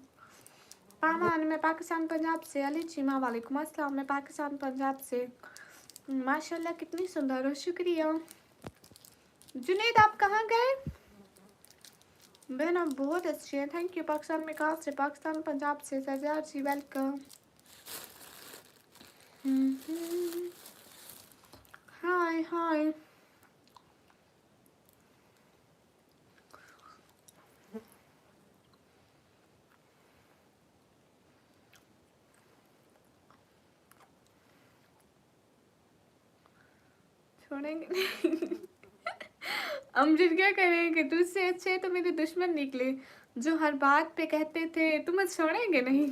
पामान, मैं पाकिस्तान पंजाब से। अली चीमा, वालेकुम अस्सलाम, मैं पाकिस्तान पंजाब से। माशाल्लाह कितनी सुंदर हो, शुक्रिया। जुनेद आप कहाँ गए? बहन आप बहुत अच्छी हैं, थैंक यू। पाकिस्तान में कहाँ से? पाकिस्तान पंजाब से। सरदार जी वेलकम। हाय हाय, छोड़ेंगे नहीं। अमजद क्या करेंगे, तुझसे अच्छे तो मेरे दुश्मन निकले, जो हर बात पे कहते थे तुम्हें छोड़ेंगे नहीं।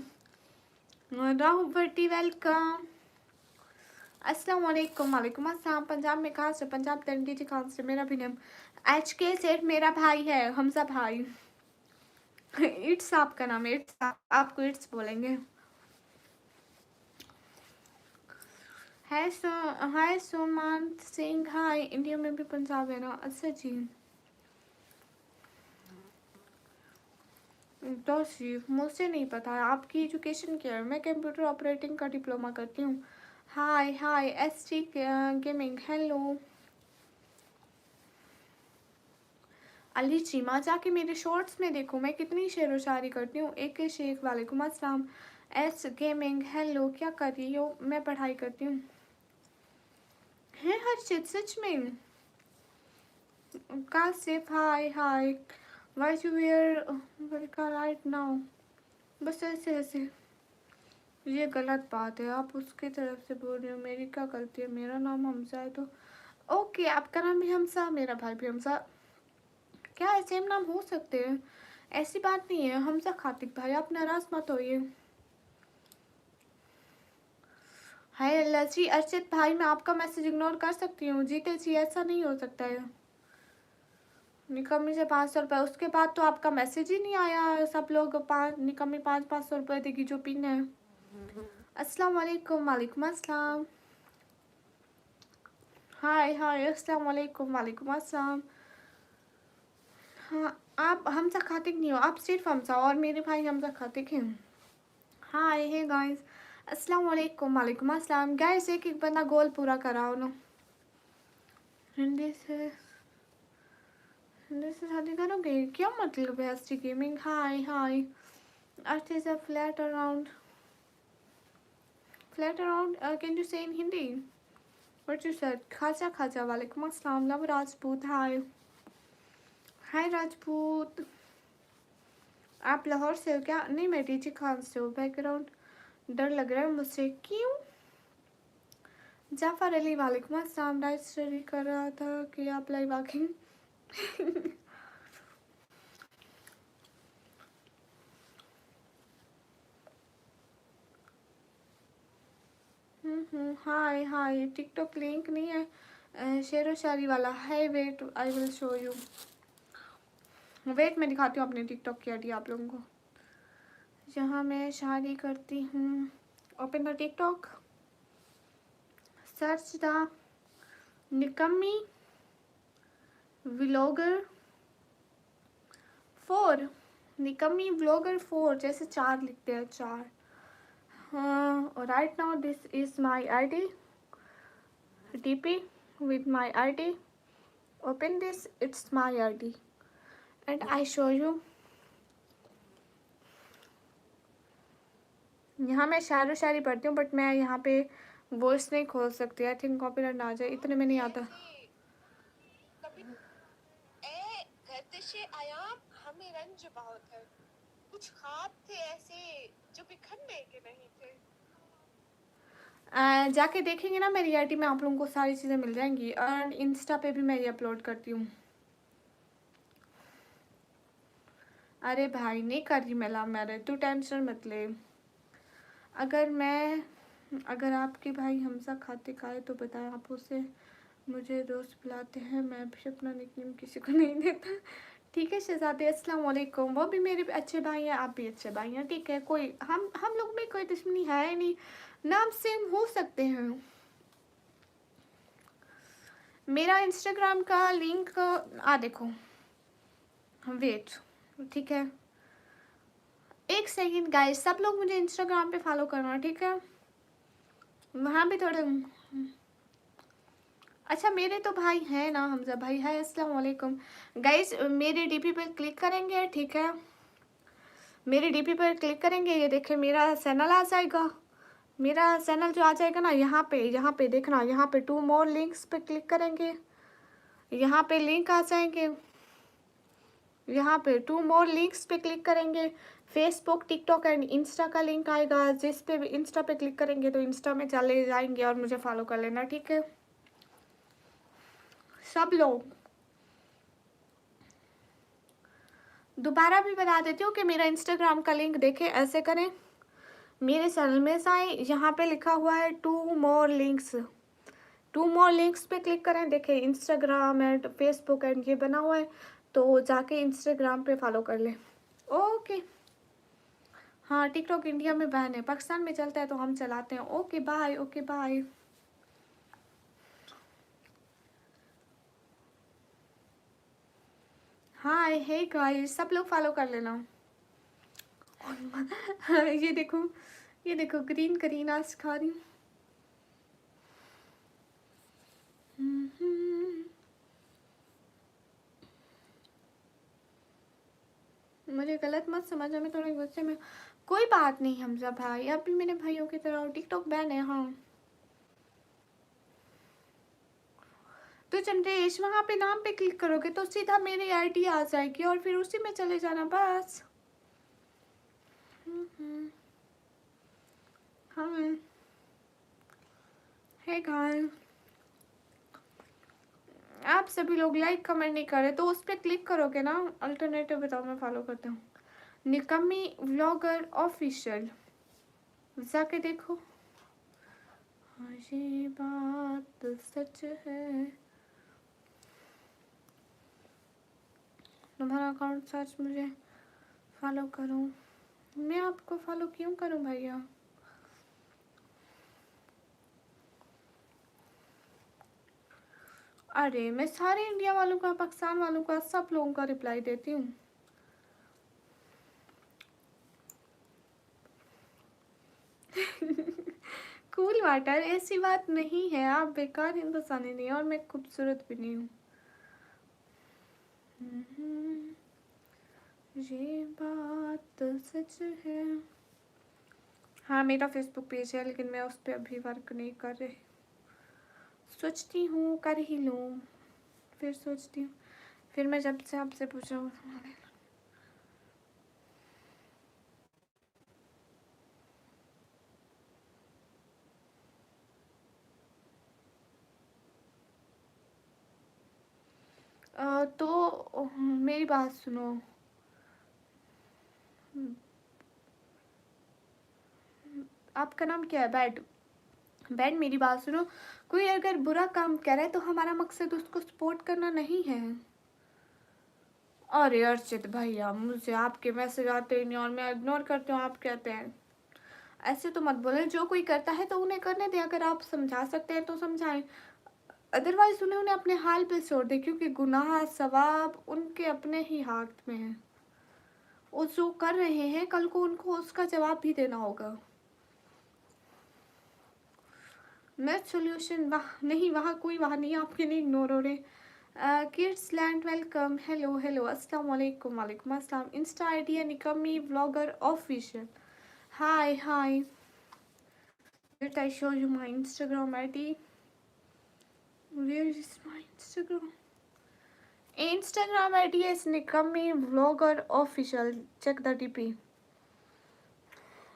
राहु भट्टी वेलकम। अस्सलाम वालेकुम। वालेकुम अस्सलाम। पंजाब में कहाँ से? पंजाब तंडीजी खान से। मेरा भी नाम एच के सेठ मेरा भाई है, हमजा भाई। इट्स आपका नाम है, इट्स आपको इट्स बोलेंगे। हाय सुमंत सिंह। हाय, इंडिया में भी पंजाब है ना? अच्छा जी। तो सिर्फ मुझसे नहीं पता है आपकी एजुकेशन क्या है। मैं कंप्यूटर ऑपरेटिंग का डिप्लोमा करती हूँ। Hi hi S T gaming, hello. Ali Cheema, जाके मेरे शॉर्ट्स में देखो मैं कितनी शेर व शायरी करती हूँ। ए के शेख, वालेकुम अस्सलाम। S gaming, hello. क्या कर रही हो? मैं पढ़ाई करती हूँ। है हर्षित, सच में? Kashif, hi hi. Why you where right now? बस ऐसे ऐसे। ये गलत बात है, आप उसकी तरफ से बोल रहे हो। मेरी क्या गलती है? मेरा नाम हमजा है तो ओके। आपका नाम भी हमजा, मेरा भाई भी हमजा। क्या सेम नाम हो सकते हैं? ऐसी बात नहीं है। हमजा खातिक भाई, आप नाराज मत होइए। हाय अल्लाह जी। अर्चित भाई, मैं आपका मैसेज इग्नोर कर सकती हूँ? जीते जी, ऐसा नहीं हो सकता है। निकम्मी से 500 रुपये, उसके बाद तो आपका मैसेज ही नहीं आया। सब लोग निकम्मी 500 रुपये देगी जो पिन है। अस्सलाम वालेकुम। वालेकुम अस्सलाम। हाय हाय अस्सलाम वालेकुम। वालेकुम अस्सलाम। हाँ, आप हमजा खातिक नहीं हो, आप सिर्फ हमजा और मेरे भाई हमजा खातिक हैं। हाय हे गाइस, अस्सलाम वालेकुम। वालेकुम अस्सलाम। गाइस, एक एक बंदा गोल पूरा कराओ ना। हिंदी से शादी करोगे? क्या मतलब है? ST gaming, hi hi. Earth is a flat around can you से इन हिंदी व्हाट यू सेड? खाजा खाजा, वालेकुम अस्सलाम। लव राजपूत, हाय हाय राजपूत। आप लाहौर से हो क्या? नहीं, मैं डीजी खान से हूँ। बैकग्राउंड डर लग रहा है मुझसे, क्यों? जाफर अली, वालेकुम अस्सलाम। डाइट स्टडी कर रहा था कि आप लाइव आके हाय हाय। टिकटॉक लिंक नहीं है शेर व शायरी वाला है। Wait, I will show you. Wait, मैं दिखाती हूँ अपने टिकटॉक की आईडी आप लोगों को, जहाँ मैं शायरी करती हूँ। Open the TikTok, search the निकम्मी व्लॉगर 4। निकम्मी व्लॉगर 4, जैसे 4 लिखते हैं, 4। Right now this is my ID DP with my ID. Open this, it's my ID and I show you. यहाँ मैं शायरी शायरी पढ़ती हूँ, बट मैं यहाँ पे वॉइस नहीं खोल सकती। आई थिंक कॉपीराइट ना आ जाए, इतने में नहीं आता। गर्दिशे आयाम हमें रंज बहुत है, कुछ ख्वाब थे ऐसे जो बिखरने के नहीं थे। जाके देखेंगे ना मेरी आईडी में, आप लोगों को सारी चीज़ें मिल जाएंगी। और इंस्टा पे भी मैं ये अपलोड करती हूँ। अरे भाई, नहीं कर रही मैं लव मैरिज, तू टेंशन मत ले। अगर आपके भाई हमजा खाते खाए तो बताएं, आप उसे मुझे दोस्त बुलाते हैं, मैं भी अपना निकनेम किसी को नहीं देता। ठीक है शहजादे, अस्सलाम वालेकुम। वो भी मेरे अच्छे भाई हैं, आप भी अच्छे भाई हैं, ठीक है। कोई हम लोग में कोई दुश्मनी है नहीं, नाम सेम हो सकते हैं। मेरा इंस्टाग्राम का लिंक देखो, वेट, ठीक है, एक सेकंड गाइस। सब लोग मुझे इंस्टाग्राम पे फॉलो करना, ठीक है। वहाँ भी थोड़े अच्छा, मेरे तो भाई हैं ना, हमजा भाई है। अस्सलाम वालेकुम गाइस। मेरे डीपी पर क्लिक करेंगे, ठीक है, मेरे डीपी पर क्लिक करेंगे, ये देखें मेरा चैनल आ जाएगा। मेरा चैनल जो आ जाएगा ना, यहाँ पे देखना, यहाँ पे 2 मोर लिंक्स पे क्लिक करेंगे, यहाँ पे लिंक आ जाएंगे। यहाँ पे 2 मोर लिंक्स पे क्लिक करेंगे, फेसबुक, टिकटॉक एंड इंस्टा का लिंक आएगा। जिस पे भी इंस्टा पे क्लिक करेंगे तो इंस्टा में चले जाएंगे और मुझे फॉलो कर लेना, ठीक है सब लोग। दोबारा भी बता देती हूँ कि मेरा इंस्टाग्राम का लिंक देखें, ऐसे करें, मेरे चैनल में साए यहाँ पे लिखा हुआ है 2 मोर लिंक्स। 2 मोर लिंक्स पे क्लिक करें। देखें इंस्टाग्राम एंड फेसबुक एंड ये बना हुआ है, तो जाके इंस्टाग्राम पे फॉलो कर लें। ओके। हाँ, टिकटॉक इंडिया में बैन है, पाकिस्तान में चलता है तो हम चलाते हैं। Okay bye. Okay bye. Hi hey guys, सब लोग फॉलो कर लेना। ये देखो, ये देखो ग्रीन करीना सिखा रही हूँ। मुझे गलत मत समझना, मैं थोड़े गुस्से में। कोई बात नहीं हमजा भाई, अब भी मेरे भाइयों की तरह टिकटॉक बैन है। हाँ तो चंद्रेश, वहाँ पे नाम पे क्लिक करोगे तो सीधा मेरी आईडी आ जाएगी और फिर उसी में चले जाना बस। हाँ है गाइस, आप सभी लोग लाइक कमेंट नहीं कर रहे तो उस पर क्लिक करोगे ना। अल्टरनेटिव बताओ, मैं फॉलो करता हूँ निकम्मी व्लॉगर ऑफिशियल, जाके देखो। हाँ ये बात सच है। तुम्हारा अकाउंट सच, मुझे फॉलो करो। मैं आपको फॉलो क्यों करूं भैया? अरे मैं सारे इंडिया वालों का, पाकिस्तान वालों का, सब लोगों का रिप्लाई देती हूँ। कूल वाटर, ऐसी बात नहीं है। आप बेकार हिंदुस्तानी नहीं और मैं खूबसूरत भी नहीं हूँ। ये बात सच है। हाँ मेरा फेसबुक पेज है लेकिन मैं उस पर अभी वर्क नहीं कर रही। सोचती हूँ कर ही लूँ, फिर सोचती हूँ, फिर मैं जब से आपसे पूछ रहा हूँ। तो मेरी बात सुनो। आपका नाम क्या है? बैड। बैड मेरी बात सुनो। कोई अगर बुरा काम करे तो हमारा मकसद उसको सपोर्ट करना नहीं है। अरे अर्चित भैया, मुझे आपके मैसेज आते ही नहीं और मैं इग्नोर करती हूँ, आप कहते हैं। ऐसे तो मत बोले, जो कोई करता है तो उन्हें करने दें। अगर आप समझा सकते हैं तो समझाएं, अदरवाइज उन्हें अपने हाल पे छोड़ दें, क्योंकि गुनाह सवाब उनके अपने ही हाथ में है। वो जो कर रहे हैं कल को उनको उसका जवाब भी देना होगा। नेट सोल्यूशन वहाँ नहीं, वहाँ कोई वहाँ नहीं, आपके लिए इग्नोर हो रहे। Kids land welcome, hello hello, अस्सलाम वालेकुम। वालेकुम अस्सलाम। इंस्टा आईडी है Nikammi vlogger official. Hi hi, let I show you my Instagram ID. Where is my Instagram? Instagram ID is Nikammi vlogger official. Check the DP.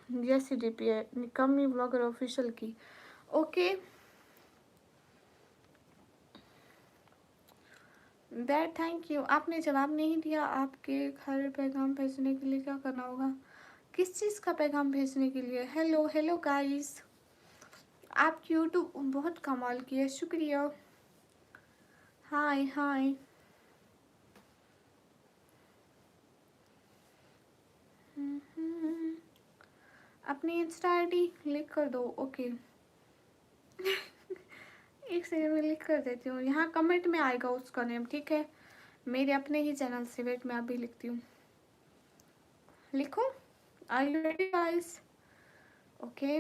जैसी डीपी है निकम्मी व्लॉगर ऑफिशियल की। Okay bad, thank you. आपने जवाब नहीं दिया। आपके घर पैगाम भेजने के लिए क्या करना होगा? किस चीज़ का पैगाम भेजने के लिए? हेलो हेलो गाइस, आपकी यूट्यूब बहुत कमाल की है, शुक्रिया। हाय हाय। अपनी इंस्टा आईडी लिख कर दो। ओके एक सेकंड में लिख कर देती हूँ, यहाँ कमेंट में आएगा उसका नेम, ठीक है? मेरे अपने ही चैनल से। वेट मैं अभी लिखती हूँ। लिखो। Are you ready guys? Okay,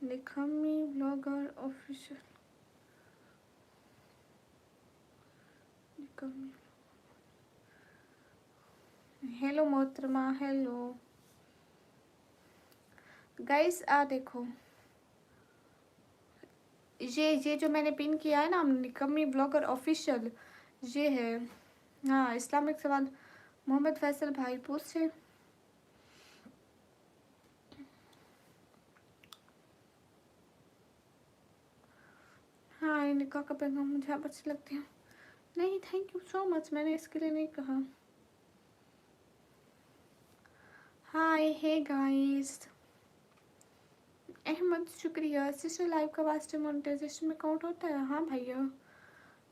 Nikammi blogger official. Hello मोहतरमा, हेलो गाइस। देखो ये जो मैंने पिन किया है ना, निकम्मी ब्लॉगर ऑफिशियल, ये है। हाँ, इस्लामिक सवाल मोहम्मद फैसल भाई पूछे। हाँ, निकाह का पैगाम मुझे आप अच्छी लगती है। नहीं, थैंक यू सो मच, मैंने इसके लिए नहीं कहा। हाय हे गाइस, अहमद शुक्रिया। सिस्टर लाइव का वास्ते मोनेटाइजेशन में काउंट होता है? हाँ भैया,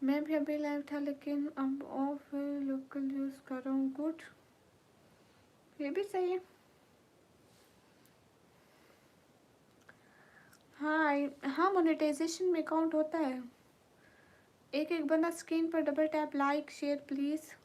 मैं भी अभी लाइव था लेकिन अब ऑफ लोकल यूज़ कर रहा हूँ। गुड, ये भी सही है। हाँ हाँ, मोनेटाइजेशन में काउंट होता है। एक एक बंदा स्क्रीन पर double tap like share please.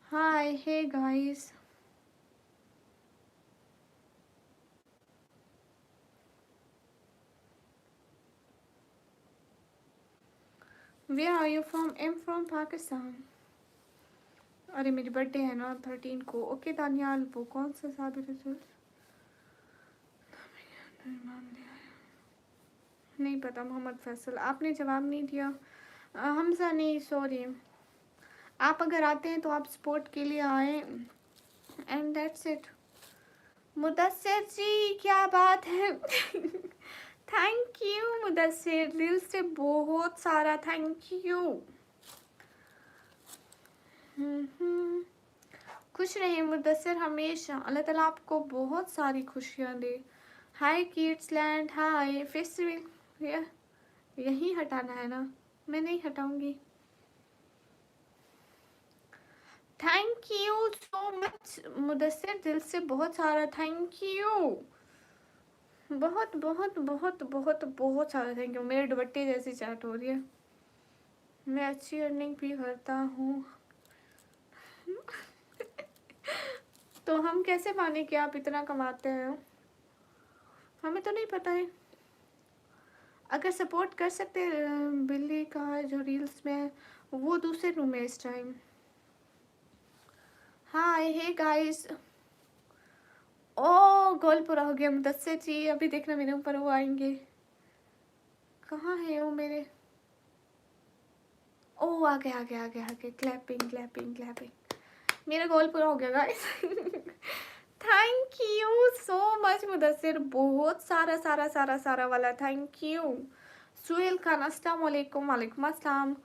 Hi hey guys, where are you from? I am from Pakistan. अरे मेरी बर्थडे है ना 13 को। ओके दानियाल, वो कौन सा साबिर रिजल्ट नहीं पता। मोहम्मद फैसल, आपने जवाब नहीं दिया। हमजा नहीं, सॉरी। आप अगर आते हैं तो आप सपोर्ट के लिए आए, एंड दैट्स इट। मुदस्सिर जी क्या बात है। थैंक यू मुदस्सिर, दिल से बहुत सारा थैंक यू। खुश रहिए मुदस्सिर हमेशा, अल्लाह ताला आपको बहुत सारी खुशियाँ दे। Hi kids land, hi festival. यही हटाना है ना, मैं नहीं हटाऊंगी। Thank you so much Mudassir, दिल से बहुत सारा थैंक यू। बहुत बहुत बहुत बहुत बहुत सारा थैंक यू। मेरे दुपट्टे जैसी चैट हो रही है। मैं अच्छी अर्निंग भी करता हूँ। तो हम कैसे माने कि आप इतना कमाते हैं? हमें तो नहीं पता है। अगर सपोर्ट कर सकते बिल्ली का जो रील्स में, वो दूसरे रूम में इस टाइम। हाय हे गाइस। ओ गोल पूरा हो गया मुदस्सिर जी, अभी देखना मेरे ऊपर वो आएंगे। कहाँ है वो मेरे? ओ आ गए आ गए आ गए आ गए। Clapping clapping clapping. मेरा गोल पूरा हो गया guys. Thank you so much Mudassir, बहुत सारा सारा सारा सारा वाला थैंक यू। सुहेल खान अस्सलाम वालेकुम। वालेकुम अस्सलाम।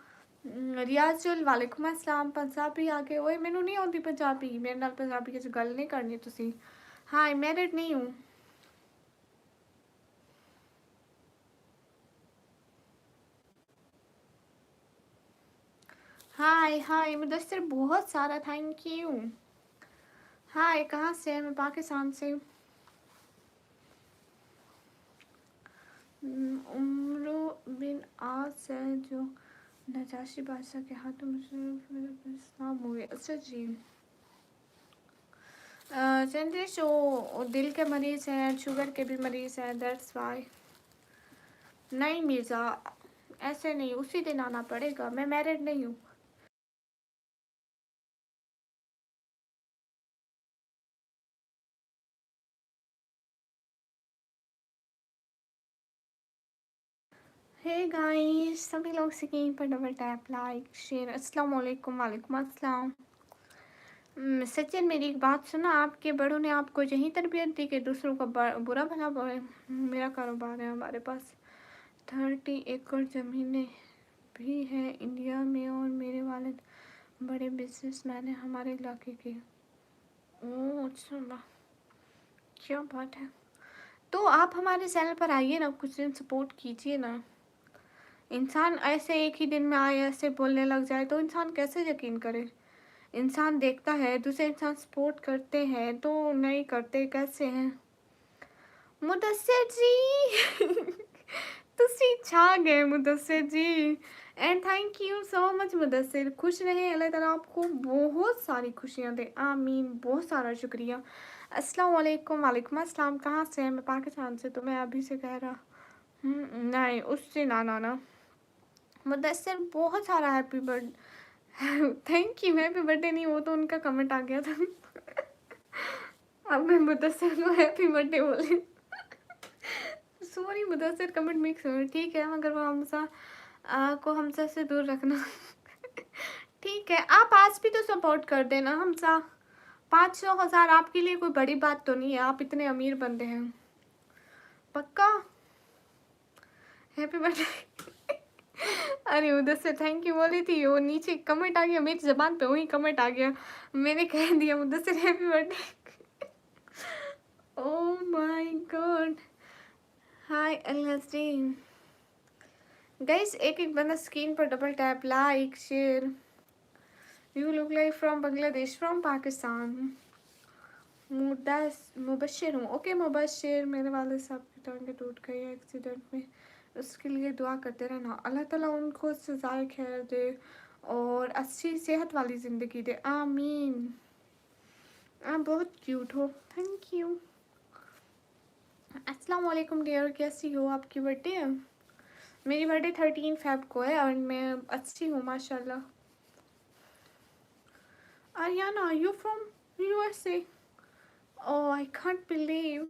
रियाजुल वालेकुम अस्सलाम। पंजाबी आ गए। ओए मैनू नहीं आती पंजाबी, मेरे नाल पंजाबी च गल नहीं करनी तुसी। हाय मैरिड नहीं हूँ। हाय हाय मुदस्सिर, बहुत सारा थैंक यू। हाय कहाँ से है? मैं पाकिस्तान से हूँ। उम्रो बिन आज है जो नजाशी बादशाह के हाथों में इस्लाम हुए। अच्छा जी। चंद्रेश वो दिल के मरीज़ हैं, शुगर के भी मरीज़ हैं, दैट्स वाई। नहीं मिर्ज़ा, ऐसे नहीं, उसी दिन आना पड़ेगा। मैं मैरिड नहीं हूँ। हे गाइस, सभी लोग स्क्रीन पर डबल टैप लाइक शेयर। अस्सलाम वालेकुम। वालेकुम अस्सलाम। सचिन मेरी एक बात सुना, आपके बड़ों ने आपको यही तरबियत दी कि दूसरों का बुरा भला बोले? मेरा कारोबार है, हमारे पास 30 एकड़ ज़मीनें भी है इंडिया में और मेरे वालिद बड़े बिजनेसमैन हैं हमारे इलाके के। ओह अच्छा, वाह क्या बात है। तो आप हमारे चैनल पर आइए ना, कुछ दिन सपोर्ट कीजिए ना। इंसान ऐसे एक ही दिन में आए ऐसे बोलने लग जाए तो इंसान कैसे यकीन करे? इंसान देखता है, दूसरे इंसान सपोर्ट करते हैं तो नहीं करते कैसे हैं? मुदस्सिर जी। तुसी छा गए Mudassir ji, and thank you so much Mudassir. खुश रहे, अल्लाह ताला आपको बहुत सारी खुशियाँ दे, आमीन। बहुत सारा शुक्रिया। अस्सलाम वालेकुम। वालेकुम अस्सलाम। कहाँ से है? मैं पाकिस्तान से। तो मैं अभी से कह रहा नहीं, उससे ना ना ना। मुदस्सिर बहुत सारा happy birthday. Thank you. Happy birthday नहीं, वो तो उनका कमेंट आ गया था। अब मैं मुदस्सिर को हैप्पी बर्थडे बोले। सॉरी मुदस्सिर, कमेंट मिक्स हो ठीक है, मगर वो हमसा को हमसा से दूर रखना। ठीक है, आप आज भी तो सपोर्ट कर देना हमसा। 500,000 आपके लिए कोई बड़ी बात तो नहीं है, आप इतने अमीर बंदे हैं। पक्का हैप्पी बर्थडे। अरे उधर से थैंक यू बोली थी, वो नीचे कमेंट आ गया, मेरी जबान पे वही कमेंट आ गया, मैंने कह दिया उधर से happy birthday. Oh my God. Hi LSD guys, एक एक बंदा स्क्रीन पर double tap, like share. You look like from Bangladesh, from Pakistan. Mubashar हूँ, ओके मुबशर। मेरे वाले साहब की टांगे टूट गई है एक्सीडेंट में, उसके लिए दुआ करते रहना, अल्लाह ताला उनको सजाए खैर दे और अच्छी सेहत वाली ज़िंदगी दे, आमीन। आप बहुत क्यूट हो, थैंक यू। अस्सलाम वालेकुम डियर, कैसी हो? आपकी बर्थडे है? मेरी बर्थडे 13 फेब को है और मैं अच्छी हूँ माशाल्लाह। Aryna, you from USA? Oh I can't believe.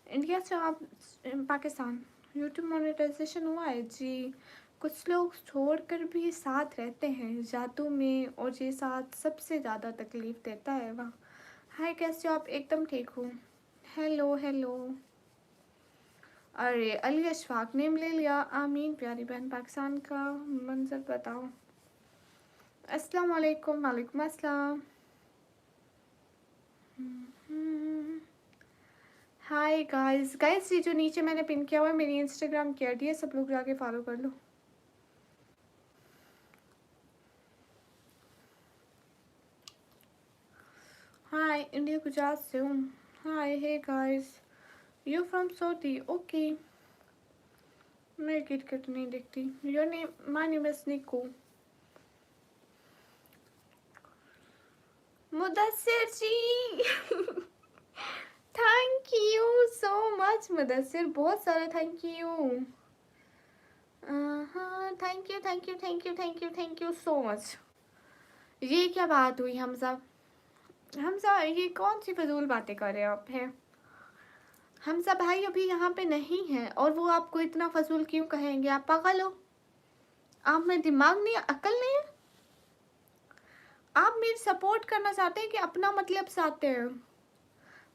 India से आप पाकिस्तान। यूट्यूब मोनेटाइजेशन हुआ है जी। कुछ लोग छोड़कर भी साथ रहते हैं जादू में, और ये साथ सबसे ज़्यादा तकलीफ़ देता है वहाँ। हाय कैसे हो आप? एकदम ठीक हूँ। Hello hello. अरे अली अशफाक नेम ले लिया, आमीन। प्यारी बहन पाकिस्तान का मंजर बताओ। अस्सलाम वालेकुम। वालेकुम अस्सलाम। हाय गाइस, गाइस ये जो नीचे मैंने पिन किया हुआ है मेरी इंस्टाग्राम की आईडी है, सब लोग जाके फॉलो कर लो। हाय, इंडिया गुजरात से हूँ। Hi hey guys, you from Saudi? Okay. मैं क्रिकेट नहीं देखती। Your name? My name is Niko. Mudassir ji. Thank you so much Mudassir, बहुत सारा थैंक यू। हाँ thank you thank you thank you thank you thank you so much. ये क्या बात हुई हमजा? हमजा ये कौन सी फजूल बातें कर रहे हो आप? हैं हमजा भाई अभी यहाँ पे नहीं है, और वो आपको इतना फजूल क्यों कहेंगे? आप पागल हो? आप में दिमाग नहीं है, अकल नहीं है? आप मेरी सपोर्ट करना चाहते हैं कि अपना मतलब चाहते हैं?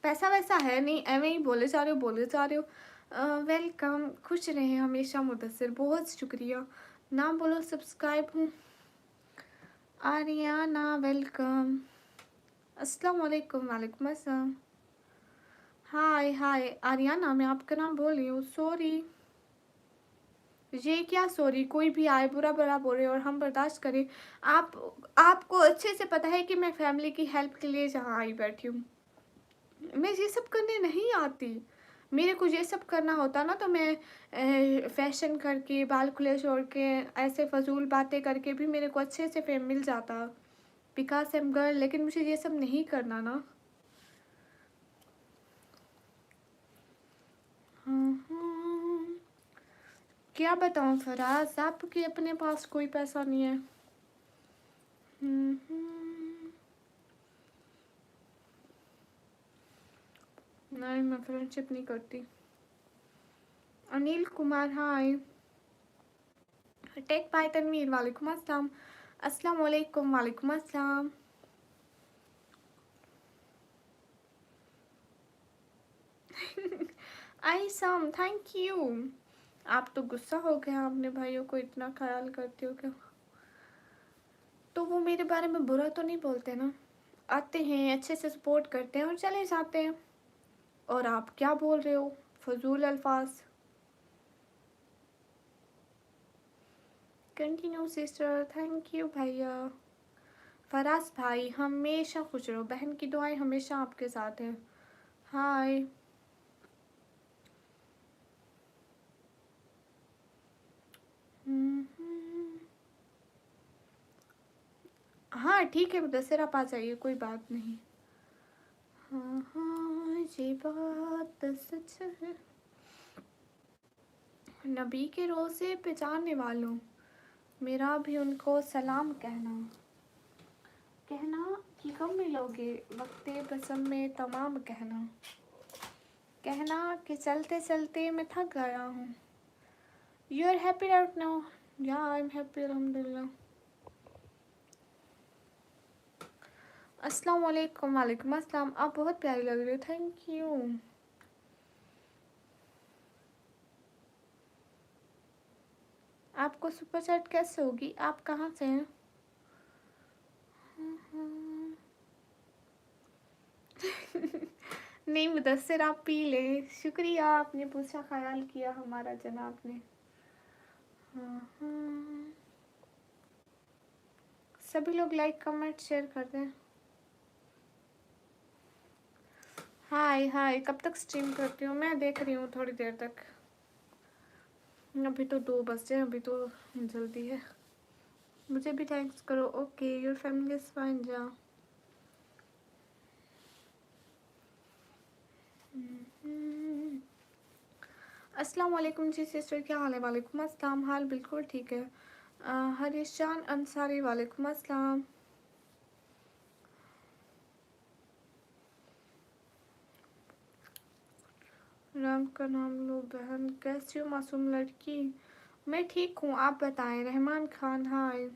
पैसा वैसा है नहीं, एवं ही बोले जा रहे हो बोले जा रहे हो। वेलकम, खुश रहे हमेशा मुदस्सिर, बहुत शुक्रिया। नाम बोलो, सब्सक्राइब हूँ। Aryna welcome. अस्सलाम वालेकुम। वालेकुम अस्सलाम। हाय हाय आर्याना, मैं आपका नाम बोल रही हूँ, सॉरी। ये क्या सॉरी? कोई भी आए बुरा बुरा बोले और हम बर्दाश्त करें? आपको अच्छे से पता है कि मैं फैमिली की हेल्प के लिए जहाँ आई बैठी हूँ। मैं ये सब करने नहीं आती। मेरे को ये सब करना होता ना तो मैं फैशन करके, बाल खुले छोड़ के, ऐसे फजूल बातें करके भी मेरे को अच्छे से फेम मिल जाता, बिकॉज आई एम गर्ल। लेकिन मुझे ये सब नहीं करना ना। क्या बताऊँ फराज, आपके अपने पास कोई पैसा नहीं है। नहीं मैं फ्रेंडशिप नहीं करती। अनिल कुमार हाय। टेक बाय तनवीर, वालेकुम अस्सलाम। अस्सलाम वालेकुम। वालेकुम अस्सलाम। आई सम थैंक यू। आप तो गुस्सा हो गए, आपने भाइयों को इतना ख्याल करते हो क्या? तो वो मेरे बारे में बुरा तो नहीं बोलते ना, आते हैं अच्छे से सपोर्ट करते हैं और चले जाते हैं। और आप क्या बोल रहे हो फजूल अल्फाज? कंटिन्यू सिस्टर, थैंक यू भैया। फराज भाई हमेशा खुश रहो, बहन की दुआएं हमेशा आपके साथ हैं। हाय। हाँ ठीक है मुदस्सिर, आप आ जाइए, कोई बात नहीं। हाँ हाँ ये बात सच है। नबी के रोज़े पे जाने वालों, मेरा भी उनको सलाम कहना, कहना कि कब मिलोगे वक्ते बसम में तमाम कहना। कहना कि चलते चलते मैं थक गया हूँ। You are happy right now? या आई एम हैप्पी अल्हम्दुलिल्लाह। अस्सलाम वालेकुम। वालेकुम अस्सलाम। आप बहुत प्यारी लग रही हो, थैंक यू। आपको सुपर चैट कैसे होगी? आप कहाँ से हैं? नहीं मुदस्सिर, आप पी ले। शुक्रिया, आपने पूछा, ख्याल किया हमारा जनाब ने। सभी लोग लाइक कमेंट शेयर कर दें। हाय हाय, कब तक स्ट्रीम करती हूँ? मैं देख रही हूँ थोड़ी देर तक। अभी तो 2 बजे, अभी तो जल्दी है। मुझे भी थैंक्स करो। Okay, your family is fine. जा अस्सलाम वालेकुम जी सिस्टर, क्या हाल है? वालेकुम अस्सलाम। हाल बिल्कुल ठीक है। हरीशान अंसारी, वालेकुम अस्सलाम। राम का नाम लो बहन, कैसी हो मासूम लड़की? मैं ठीक हूँ, आप बताएं। रहमान खान, हाय।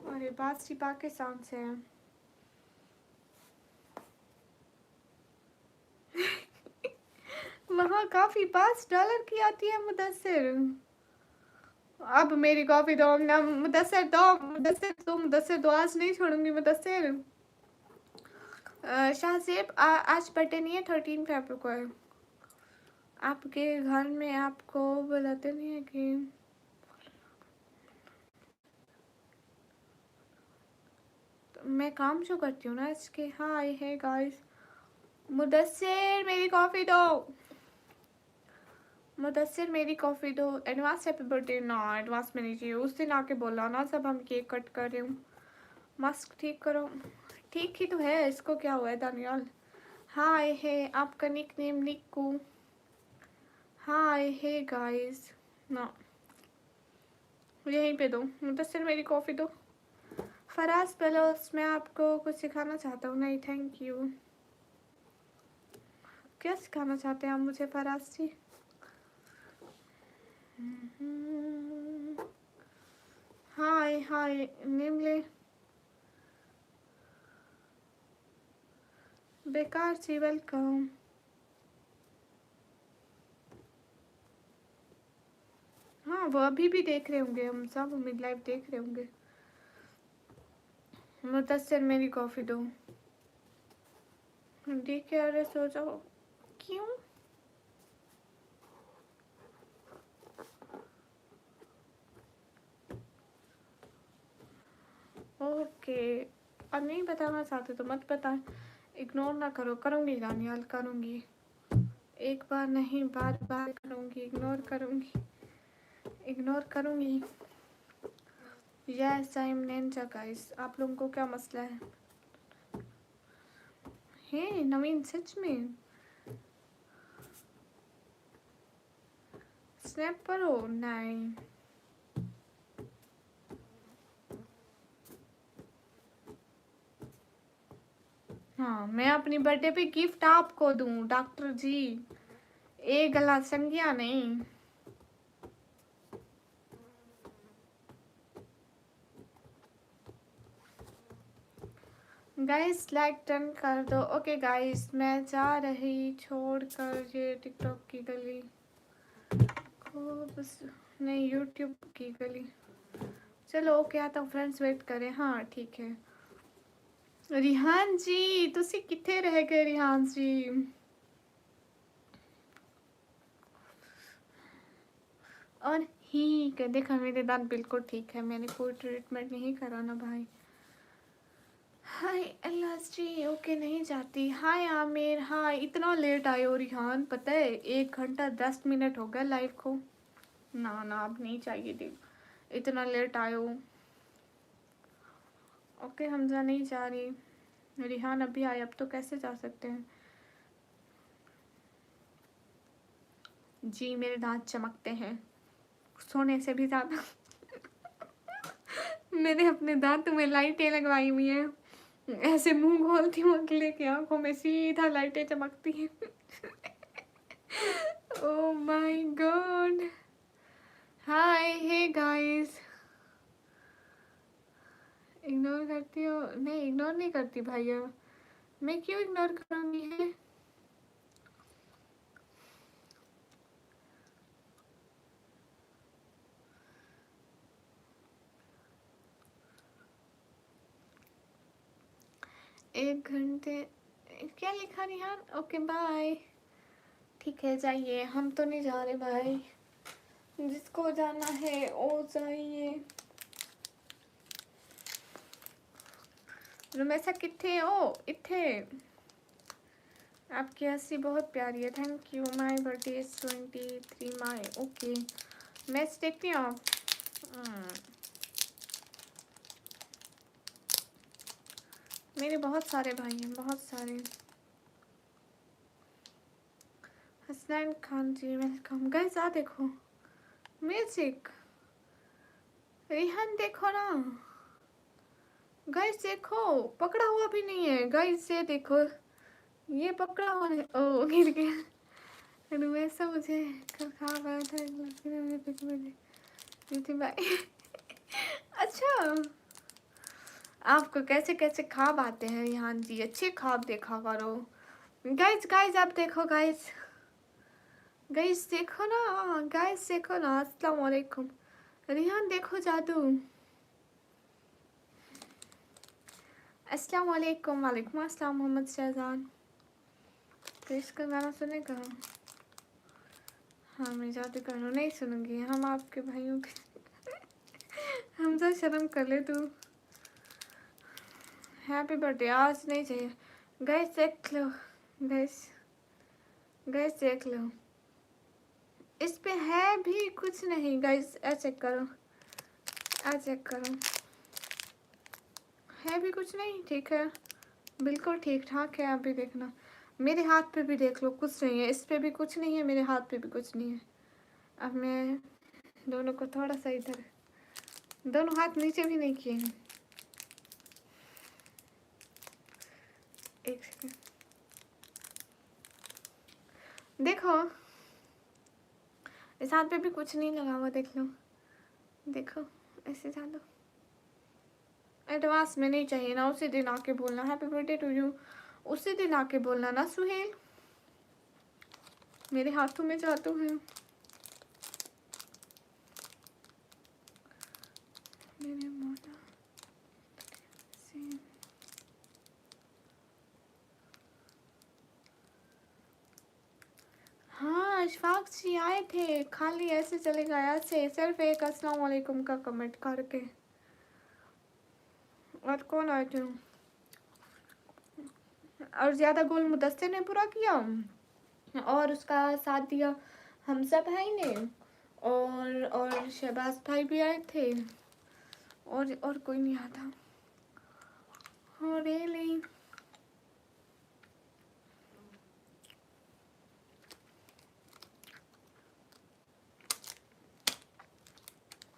अरे बात पाकिस्तान से है। वहाँ काफ़ी $5 की आती है मुदस्सिर। अब मेरी कॉफ़ी दो ना मुदस्सिर, दो मुदस्सिर, दो मुदस्सिर, दो, आज नहीं छोड़ूंगी मुदस्सिर। शाहजेब, आज बर्थडे नहीं है, 13 फेब को है। आपके घर में आपको बुलाते नहीं है कि? तो मैं काम जो करती हूँ ना इसके। हाय है गाइस। मुदस्सिर मेरी कॉफ़ी दो। मुदस्सिर मेरी कॉफ़ी दो। एडवांस हैप्पी बर्थडे ना, एडवांस में नहीं चाहिए। उस दिन आके बोला ना, सब हम केक कट कर रहे हूँ। मास्क ठीक करो। ठीक ही तो है, इसको क्या हुआ है दानियाल? हाय है, आपका निक नेम निक्कू। हाय है गाइस। ना, यहीं पे दो। मुदस्सिर मेरी कॉफ़ी दो। फराज बलोच, मैं आपको कुछ सिखाना चाहता हूँ। नहीं थैंक यू। क्या सिखाना चाहते हैं आप मुझे फराज जी? हाय हाय निमले, बेकार जी, वेलकम। हाँ वो अभी भी देख रहे होंगे, हम सब उम्मीद लाइव देख रहे होंगे। मुदस्सिर मेरी कॉफ़ी दो। ठीक है, अरे सो जाओ। क्यों? ओके, अब नहीं बताना चाहते तो मत बता। इग्नोर ना करो। करूँगी दानियाल, करूँगी। एक बार नहीं, बार बार करूँगी। इग्नोर करूँगी, इग्नोर करूँगी। Yes I am Ninja guys. आप लोगों को क्या मसला है? हे नवीन, सच में स्नैप पर हो? नहीं। हाँ, मैं अपनी बर्थडे पे गिफ्ट आपको दूँ डॉक्टर जी, एक गला संज्ञा नहीं। गाइस लाइक डन कर दो। ओके गाइस, मैं जा रही छोड़ कर ये टिकटॉक की गली खूब, नहीं यूट्यूब की गली। चलो ओके, आता हूँ। फ्रेंड्स वेट करें। हाँ ठीक है। रिहान जी तुसी किथे रह गए? रिहान जी और ही के देखा, मेरे दांत बिल्कुल ठीक है। मैंने कोई ट्रीटमेंट नहीं करा ना भाई। हाय अल्लाह जी। ओके नहीं जाती। हाय आमिर, हाय। इतना लेट आए हो रिहान? पता है 1 घंटा 10 मिनट हो गया लाइव को। ना ना, अब नहीं चाहिए थी, इतना लेट आए हो। ओके हमजा नहीं जा रही। रिहान अभी आए, अब तो कैसे जा सकते हैं? जी मेरे दांत चमकते हैं, सोने से भी ज़्यादा। मैंने अपने दांतों में लाइटें लगवाई हुई हैं, ऐसे मुंह खोलती हूँ अगले की आंखों में सीधा लाइटें चमकती हैं। Oh my God. Hi, hey guys. Ignore करती हो? नहीं, इग्नोर नहीं करती भैया, मैं क्यों इग्नोर करूँगी है। एक घंटे क्या लिखा रिहान? Okay bye. ठीक है जाइए, हम तो नहीं जा रहे भाई, जिसको जाना है वो जाइए। रुमैसा किथे हो? इथे। आपकी हंसी बहुत प्यारी है, thank you. My birthday is 23 my. Okay, match देखती हूँ आप? मेरे बहुत सारे भाई हैं, बहुत सारे। हसनैन खान जी वेलकम। गाइस आ देखो म्यूजिक। रिहान देखो ना गाइस, देखो पकड़ा हुआ भी नहीं है गाइस, ये देखो ये पकड़ा हुआ है। ओ गिर गया। वैसा मुझे कल खा पाया था, एक लड़की ने मुझे पिक में दी थी भाई। अच्छा, आपको कैसे कैसे ख्वाब आते हैं रिहान जी, अच्छे ख्वाब देखा करो। गाइस गाइस आप देखो गाइस, गाइस देखो ना, गाइस देखो ना। अस्सलाम वालेकुम रिहान, देखो जादू। अस्सलाम वालेकुम। वालेकुम अस्सलाम मोहम्मद शहजान। तो इसका गाना सुनेगा? हाँ मैं जादू करूँ, नहीं सुनूंगी, हम आपके भाइयों के। हम तो शर्म कर ले तू। हैप्पी बर्थडे आज नहीं चाहिए। गाइस देख लो, गाइस गाइस देख लो, इस पे है भी कुछ नहीं गाइस, चेक करो, चेक करो, है भी कुछ नहीं। ठीक है, बिल्कुल ठीक ठाक है। आप भी देखना, मेरे हाथ पे भी देख लो, कुछ नहीं है, इस पे भी कुछ नहीं है, मेरे हाथ पे भी कुछ नहीं है। अब मैं दोनों को थोड़ा सा इधर, दोनों हाथ नीचे भी नहीं किए हैं। एक सेकंड देखो, इस हाथ पे भी कुछ नहीं लगा हुआ, देख लो, देखो ऐसे जान दो। एडवांस में नहीं चाहिए ना, उसी दिन आके बोलना हैप्पी बर्थडे टू यू, उसी दिन आके बोलना ना सुहेल। मेरे हाथों में जादू है, मेरे मोटा से। हाँ अशफाक जी आए थे, खाली ऐसे चले गए, ऐसे सिर्फ एक अस्सलाम वालेकुम का कमेंट करके। और कौन आए थे? और ज़्यादा गोल मुदस्सिर ने पूरा किया, और उसका साथ दिया हमजा भाई ने, और शहबाज भाई भी आए थे, और कोई नहीं आया था। हाँ रियली।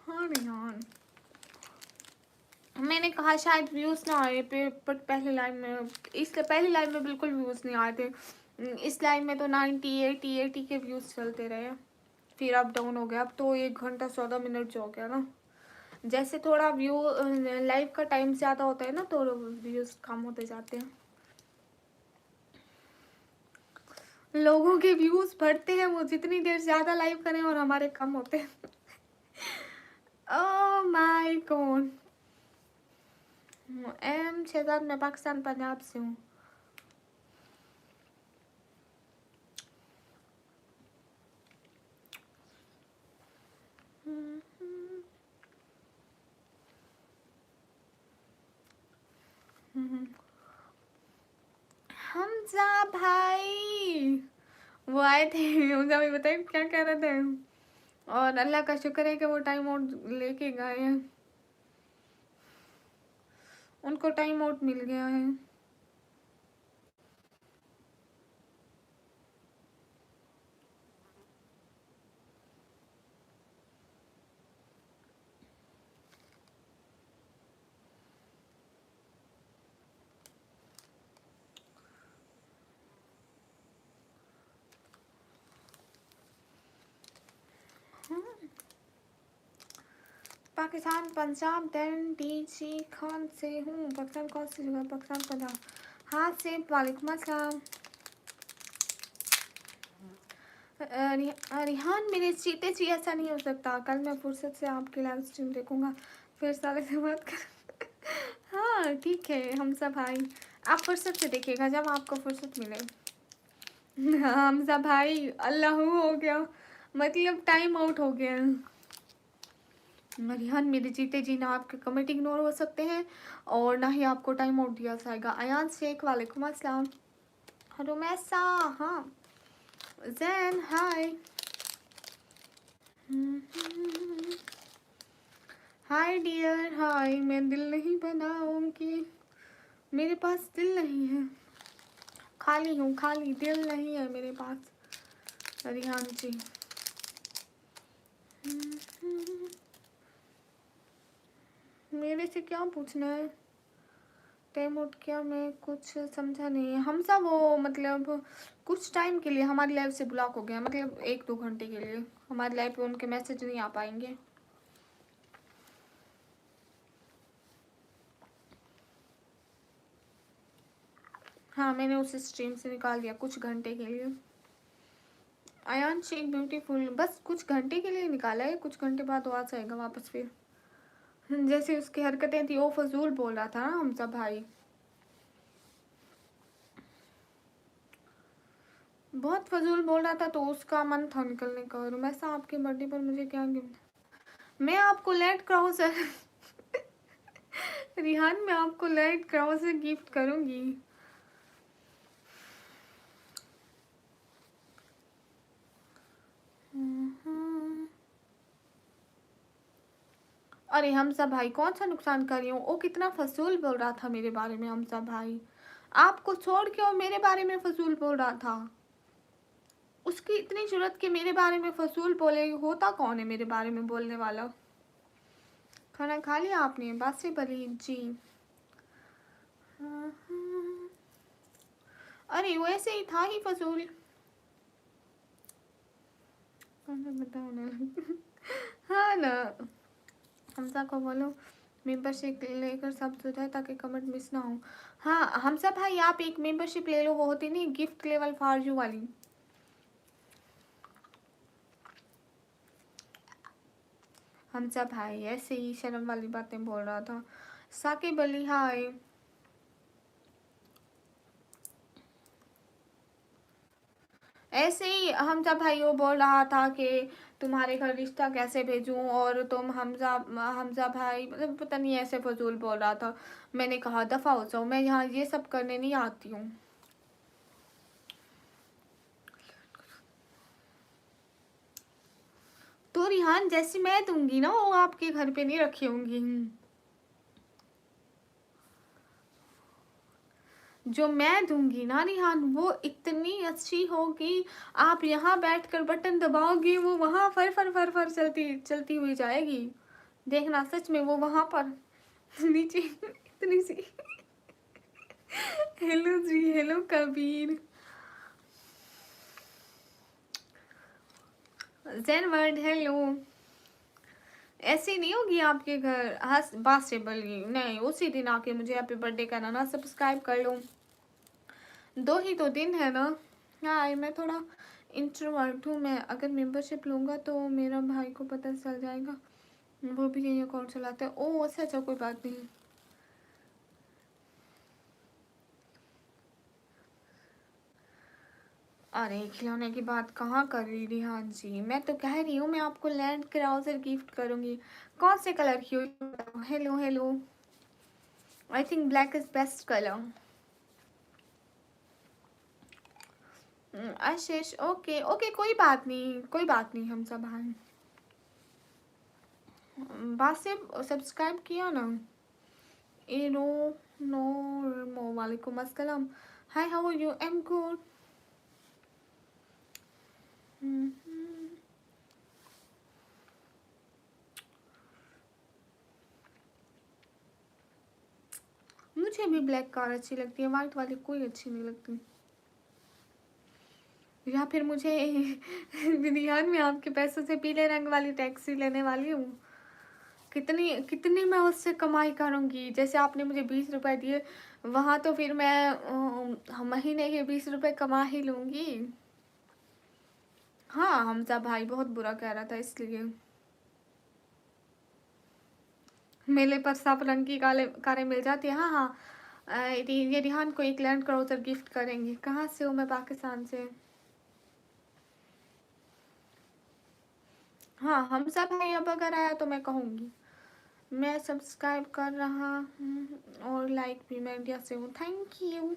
हाँ रिहान, मैंने कहा शायद व्यूज़ ना आए पे, बट पहली लाइन में, इसलिए पहली लाइन में बिल्कुल व्यूज़ नहीं आए थे। इस लाइन में तो 90 80 के व्यूज़ चलते रहे, फिर अप डाउन हो गया। अब तो 1 घंटा 14 मिनट जो हो गया ना, जैसे थोड़ा व्यू लाइव का टाइम ज़्यादा होता है ना, तो व्यूज़ कम होते जाते हैं। लोगों के व्यूज़ बढ़ते हैं वो जितनी देर ज़्यादा लाइव करें, और हमारे कम होते हैं। Oh my God. Am Shahzad, मैं पाकिस्तान पंजाब से हूँ। हमजा भाई वो आए थे, हमजा भाई बताइए क्या कह रहे थे। और अल्लाह का शुक्र है कि वो टाइम आउट लेके गए हैं, उनको टाइम आउट मिल गया है। पाकिस्तान, पंजाब, देन डीजी खान से हूँ। पाकिस्तान कौन सी जगह? पाकिस्तान, पंजाब। हाँ से वालेकुम अस्सलाम। रिहान मेरे जीते जी ऐसा नहीं हो सकता। कल मैं फुर्सत से आपकी लाइव स्ट्रीम देखूंगा, फिर सारे से बात कर। हाँ ठीक है हमजा भाई, आप फुर्सत से देखिएगा जब आपको फुर्सत मिले। हाँ हमजा भाई, अल्लाह हो गया, मतलब टाइम आउट हो गया। रिहान मेरे जीते जी ना आपके कमेंट इग्नोर हो सकते हैं और ना ही आपको टाइम आउट दिया जाएगा। अयान शेख वालेकुम अस्सलाम। रुमैसा हाँ, जैन हाय। हाय डियर हाय। मैं दिल नहीं बनाऊंगी, मेरे पास दिल नहीं है, खाली हूँ खाली, दिल नहीं है मेरे पास। रिहान जी मेरे से क्या पूछना है? टाइम आउट किया? मैं कुछ समझा नहीं। हम सब वो मतलब कुछ टाइम के लिए हमारी लाइव से ब्लॉक हो गया, मतलब 1-2 घंटे के लिए हमारी लाइव पे उनके मैसेज नहीं आ पाएंगे। हाँ मैंने उस स्ट्रीम से निकाल दिया कुछ घंटे के लिए। अयान शेख ब्यूटीफुल बस कुछ घंटे के लिए निकाला है, कुछ घंटे बाद वो आ जाएगा वापस फिर। जैसे उसकी हरकतें थी वो फजूल बोल रहा था ना हम सब भाई, बहुत फजूल बोल रहा था, तो उसका मन था निकलने का। और वैसा आपके बर्थडे पर मुझे क्या गिफ्ट? मैं आपको लेट क्राउ से रिहान मैं आपको लेट क्राउ से गिफ्ट करूंगी। अरे हमजा भाई कौन सा नुकसान कर रही हूँ? वो कितना फजूल बोल रहा था मेरे बारे में। हमजा भाई आपको छोड़ के वो मेरे बारे में फजूल बोल रहा था। उसकी इतनी जरूरत कि मेरे बारे में फजूल बोले? होता कौन है मेरे बारे में बोलने वाला? खाना खा लिया आपने? बासी बली जी। अरे वैसे ही था ही फजूल। बताओ ना। हाँ ना, हमजा को बोलो मेंबरशिप लेकर सब सुझाए ताकि कमेंट मिस ना हो। हाँ हमजा भाई आप एक मेंबरशिप ले लो, वो होती नहीं गिफ्ट लेवल फॉर यू वाली। हमजा भाई ऐसे ही शर्म वाली बातें बोल रहा था। साकिब अली हाय। ऐसे ही हमजा भाई वो बोल रहा था कि तुम्हारे घर रिश्ता कैसे भेजूं, और तुम हमजा हमजा भाई मतलब पता नहीं ऐसे फजूल बोल रहा था। मैंने कहा दफ़ा हो जाओ, मैं यहाँ ये सब करने नहीं आती हूँ। तो रिहान जैसी मैं दूंगी ना वो आपके घर पे नहीं रखी होंगी। जो मैं दूंगी ना रिहान वो इतनी अच्छी होगी, आप यहाँ बैठकर बटन दबाओगे वो वहाँ फर फर फर फर चलती चलती हुई जाएगी। देखना सच में वो वहाँ पर नीचे इतनी सी। Hello ji, hello Kabir. Jain word hello. ऐसी नहीं होगी आपके घर हंस बात से बल्कि नहीं, उसी दिन आके मुझे हैप्पी बर्थडे करना ना, सब्सक्राइब कर लो। 2 ही तो दिन है ना। हाँ मैं थोड़ा इंट्रोवर्ट हूँ, मैं अगर मेंबरशिप लूँगा तो मेरा भाई को पता चल जाएगा, वो भी यही अकाउंट चलाता है। ओह अच्छा अच्छा कोई बात नहीं। अरे खिलौने की बात कहाँ कर रही रिहान जी, मैं तो कह रही हूँ मैं आपको लैंड क्राउजर गिफ्ट करूँगी। कौन से कलर की हो? Hello hello. I think black is best colour. Ashish okay okay कोई बात नहीं कोई बात नहीं। हम सब भाई बात से सब्सक्राइब किया ना। ए नो नो वालेकुम अस्सलाम। Hi how are you? I am good. मुझे भी ब्लैक कार अच्छी लगती है, वाइट वाली कोई अच्छी नहीं लगती। या फिर मुझे विधियान में आपके पैसों से पीले रंग वाली टैक्सी लेने वाली हूँ, कितनी कितनी मैं उससे कमाई करूँगी? जैसे आपने मुझे 20 रुपए दिए, वहाँ तो फिर मैं महीने के 20 रुपए कमा ही लूँगी। हाँ, हमज़ा भाई बहुत बुरा कह रहा था इसलिए। मेले पर सब रंग की कारें मिल जाती हैं। हाँ, हाँ। ये रिहान को एक लैंड क्रूज़र गिफ्ट करेंगे। कहाँ से हूँ मैं? पाकिस्तान से। हाँ, हमज़ा भाई अब अगर आया तो मैं कहूँगी। मैं सब्सक्राइब कर रहा हूँ और लाइक भी मैं इंडिया से हूँ। Thank you.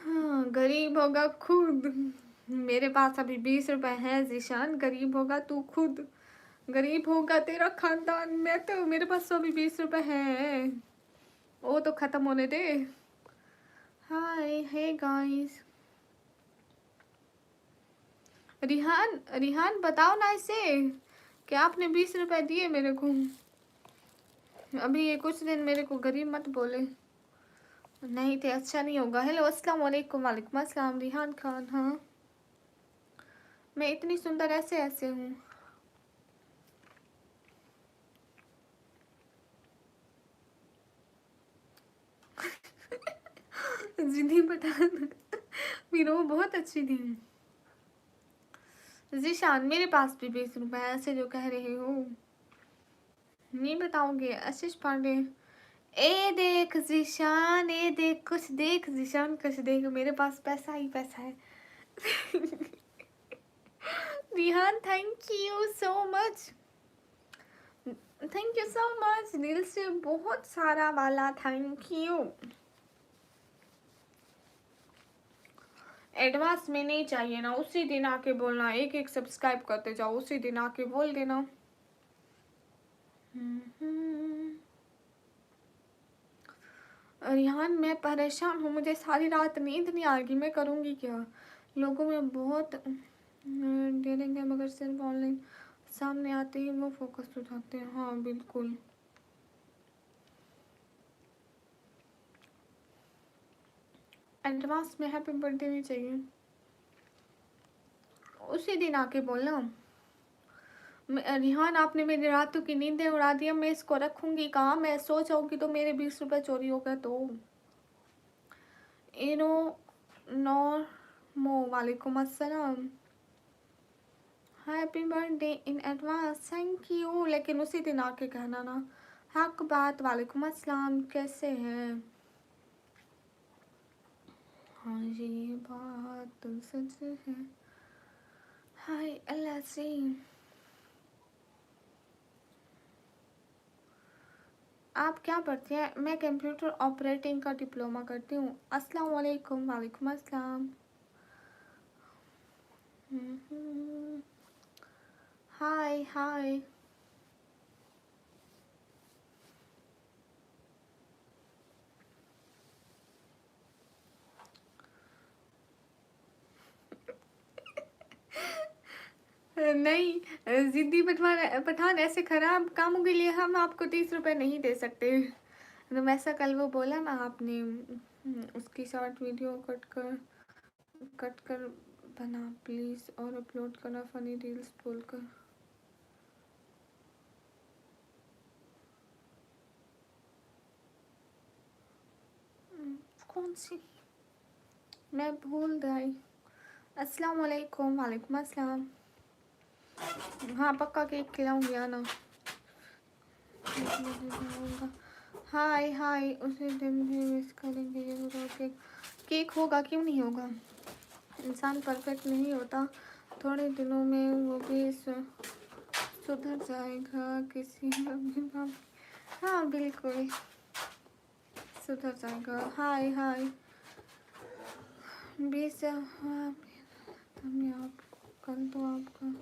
हाँ, गरीब होगा खुद। मेरे पास अभी 20 रुपए हैं ज़ीशान। गरीब होगा तू खुद, गरीब होगा तेरा खानदान। मैं तो, मेरे पास तो अभी 20 रुपए हैं, वो तो ख़त्म होने दे। हाय, हे गाइस। रिहान, रिहान बताओ ना इसे कि आपने 20 रुपए दिए मेरे को। अभी ये कुछ दिन मेरे को गरीब मत बोले, नहीं थे अच्छा नहीं होगा। हेलो, अस्सलाम वालेकुम। वालेकुम अस्सलाम। रिहान खान। हाँ, मैं इतनी सुंदर ऐसे ऐसे हूँ। जिंदगी पठान फिर वो बहुत अच्छी थी। जीशान, मेरे पास भी 20 रुपए है, ऐसे जो कह रहे हो नहीं बताओगे। आशीष पांडे, ए देख जीशान, ए देख, कुछ देख जीशान, कुछ देख, मेरे पास पैसा ही पैसा है। Rihan, thank you so much, thank you so much दिल से, बहुत सारा वाला थैंक यू। एडवांस में नहीं चाहिए ना, उसी दिन आके बोलना। एक एक सब्सक्राइब करते जाओ, उसी दिन आके बोल देना। रिहान, मैं परेशान हूँ, मुझे सारी रात नींद नहीं आ रही, मैं करूँगी क्या? लोगों में बहुत डेयरिंग है, मगर सिर्फ ऑनलाइन सामने आते ही वो फोकस हो जाते हैं। हाँ बिल्कुल। एडवांस में हैप्पी बर्थडे नहीं चाहिए, उसी दिन आके बोलना। रिहान, आपने मेरी रातों की नींदें उड़ा दी, मैं इसको रखूँगी कहाँ? मैं सो जाऊँगी तो मेरे 20 रुपए चोरी हो गए तो। इनो नॉर मो, वालेकुम अस्सलाम। Happy birthday in advance, thank you. लेकिन उसी दिन आके कहना ना। हक बात। वालेकुम अस्सलाम, कैसे हैं? हाँ ये बात तो सच है। हाय अल्लाह से। आप क्या पढ़ते हैं? मैं कंप्यूटर ऑपरेटिंग का डिप्लोमा करती हूँ। अस्सलाम वालेकुम। वालेकुम अस्सलाम। हाय हाय। नहीं, जिद्दी पठान पठान, ऐसे खराब कामों के लिए हम आपको 30 रुपए नहीं दे सकते। तो वैसा कल वो बोला ना आपने, उसकी शॉर्ट वीडियो कट कर बना प्लीज़ और अपलोड करना फनी रील्स बोलकर। कौन सी? मैं भूल गई। अस्सलाम वालेकुम। वालेकुम अस्सलाम। हाँ पक्का केक खिलाऊंगी आना। हाय हाय, उसी दिन भी मिस करेंगे जरूर। केक, केक होगा, क्यों नहीं होगा? इंसान परफेक्ट नहीं होता, थोड़े दिनों में वो भी सुधर जाएगा किसी भी। हाँ बिल्कुल सुधर जाएगा। हाय हाय। 20 हाँ, आप कल तो आपका।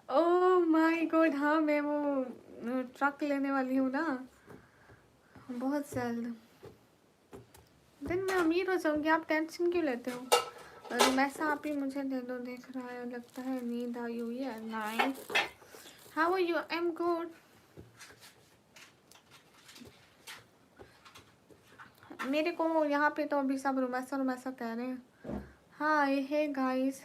ओह माय गॉड, हाँ मैं वो ट्रक लेने वाली हूँ ना, बहुत जल्द। दिन में अमीर हो जाऊंगी, आप टेंशन क्यों लेते हो? रुमैसा, आप ही मुझे दे दो, देख रहा है लगता है नींद आई हुई है। Nice, how are you? I am good. मेरे को यहाँ पे तो अभी सब रुमैसा रुमैसा कह रहे हैं। हाय हे गाइस।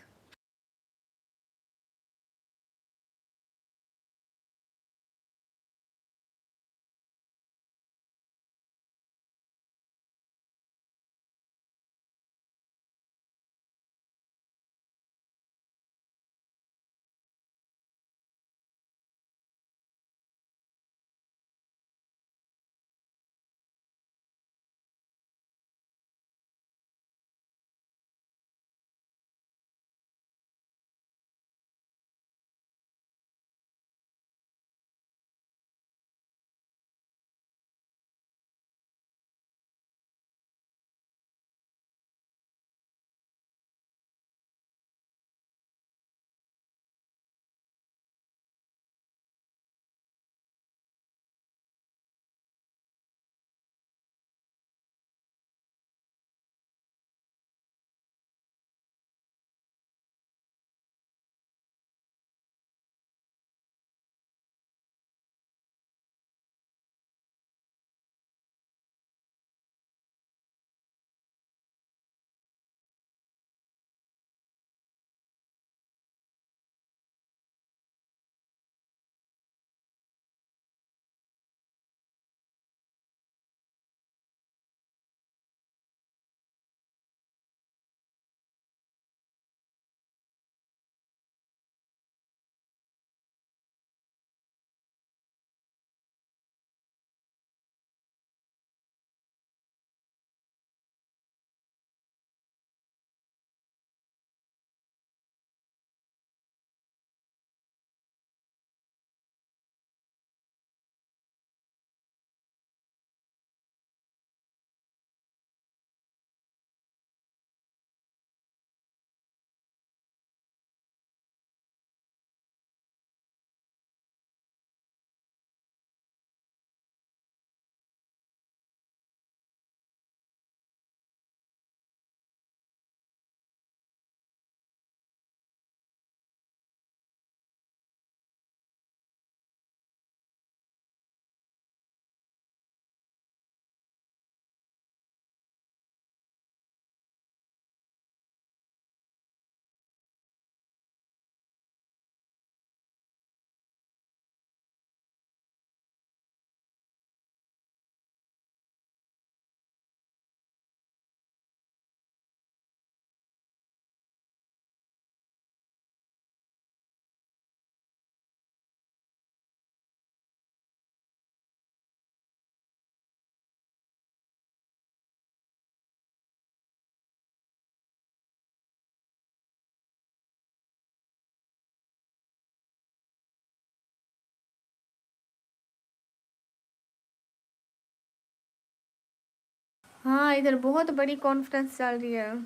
हाँ, इधर बहुत बड़ी कॉन्फ्रेंस चल रही है।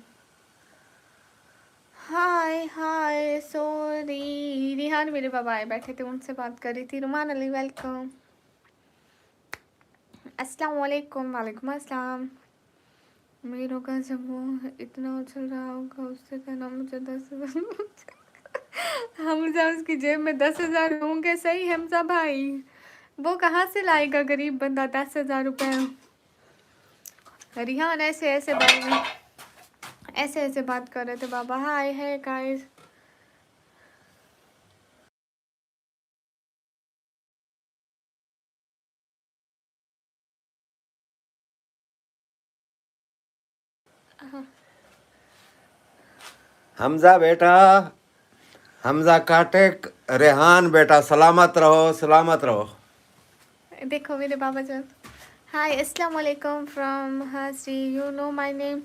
हाय हाय सॉरी, रिहान मेरे पापा आए बैठे थे, उनसे बात कर रही थी। रुमान अली वेलकम। अस्सलाम वालेकुम। वालेकुम अस्सलाम। मेरों का जब वो इतना उछल रहा होगा उससे कहना मुझे 10,000 हमजा उसकी जेब में 10,000 होंगे। सही हमजा भाई, वो कहाँ से लाएगा गरीब बंदा 10,000 रुपए। रिहान ऐसे ऐसे बात कर रहे थे बाबा। हाय है गाइस। हमजा बेटा, हमजा काटेक, रेहान बेटा सलामत रहो, सलामत रहो। देखो मेरे बाबा जान। हाय अस्सलाम वालेकुम फ्रॉम हसी। You know my name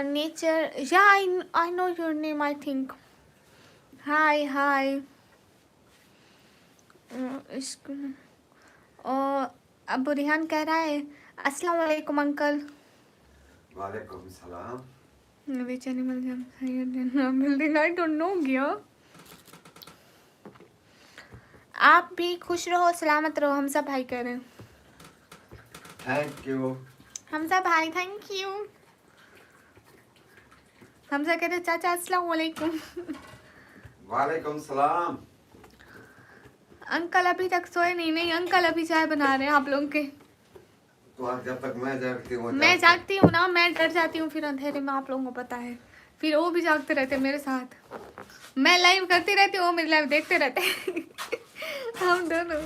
nature. या I know your name I think. Hi hi. और अब रिहान कह रहा है अस्सलाम वालेकुम अंकल। वालेकुम सलाम। which animal jumps higher than a building? I don't know गया। आप भी खुश रहो सलामत रहो, हमजा भाई कह रहे हैं। थैंक यू हमजा भाई थैंक यू। हमजा कह रहे चाचा अस्सलाम वालेकुम। वालेकुम सलाम। अंकल अभी तक सोए नहीं? नहीं अंकल अभी चाय बना रहे हैं आप लोगों के। तो आज जब तक मैं जागती हूँ, मैं जागती हूँ ना, मैं डर जाती हूँ फिर अंधेरे में, आप लोगों को पता है। फिर वो भी जागते रहते मेरे साथ। मैं लाइव करती रहती हूँ, वो मेरी लाइव देखते रहते हम दोनों।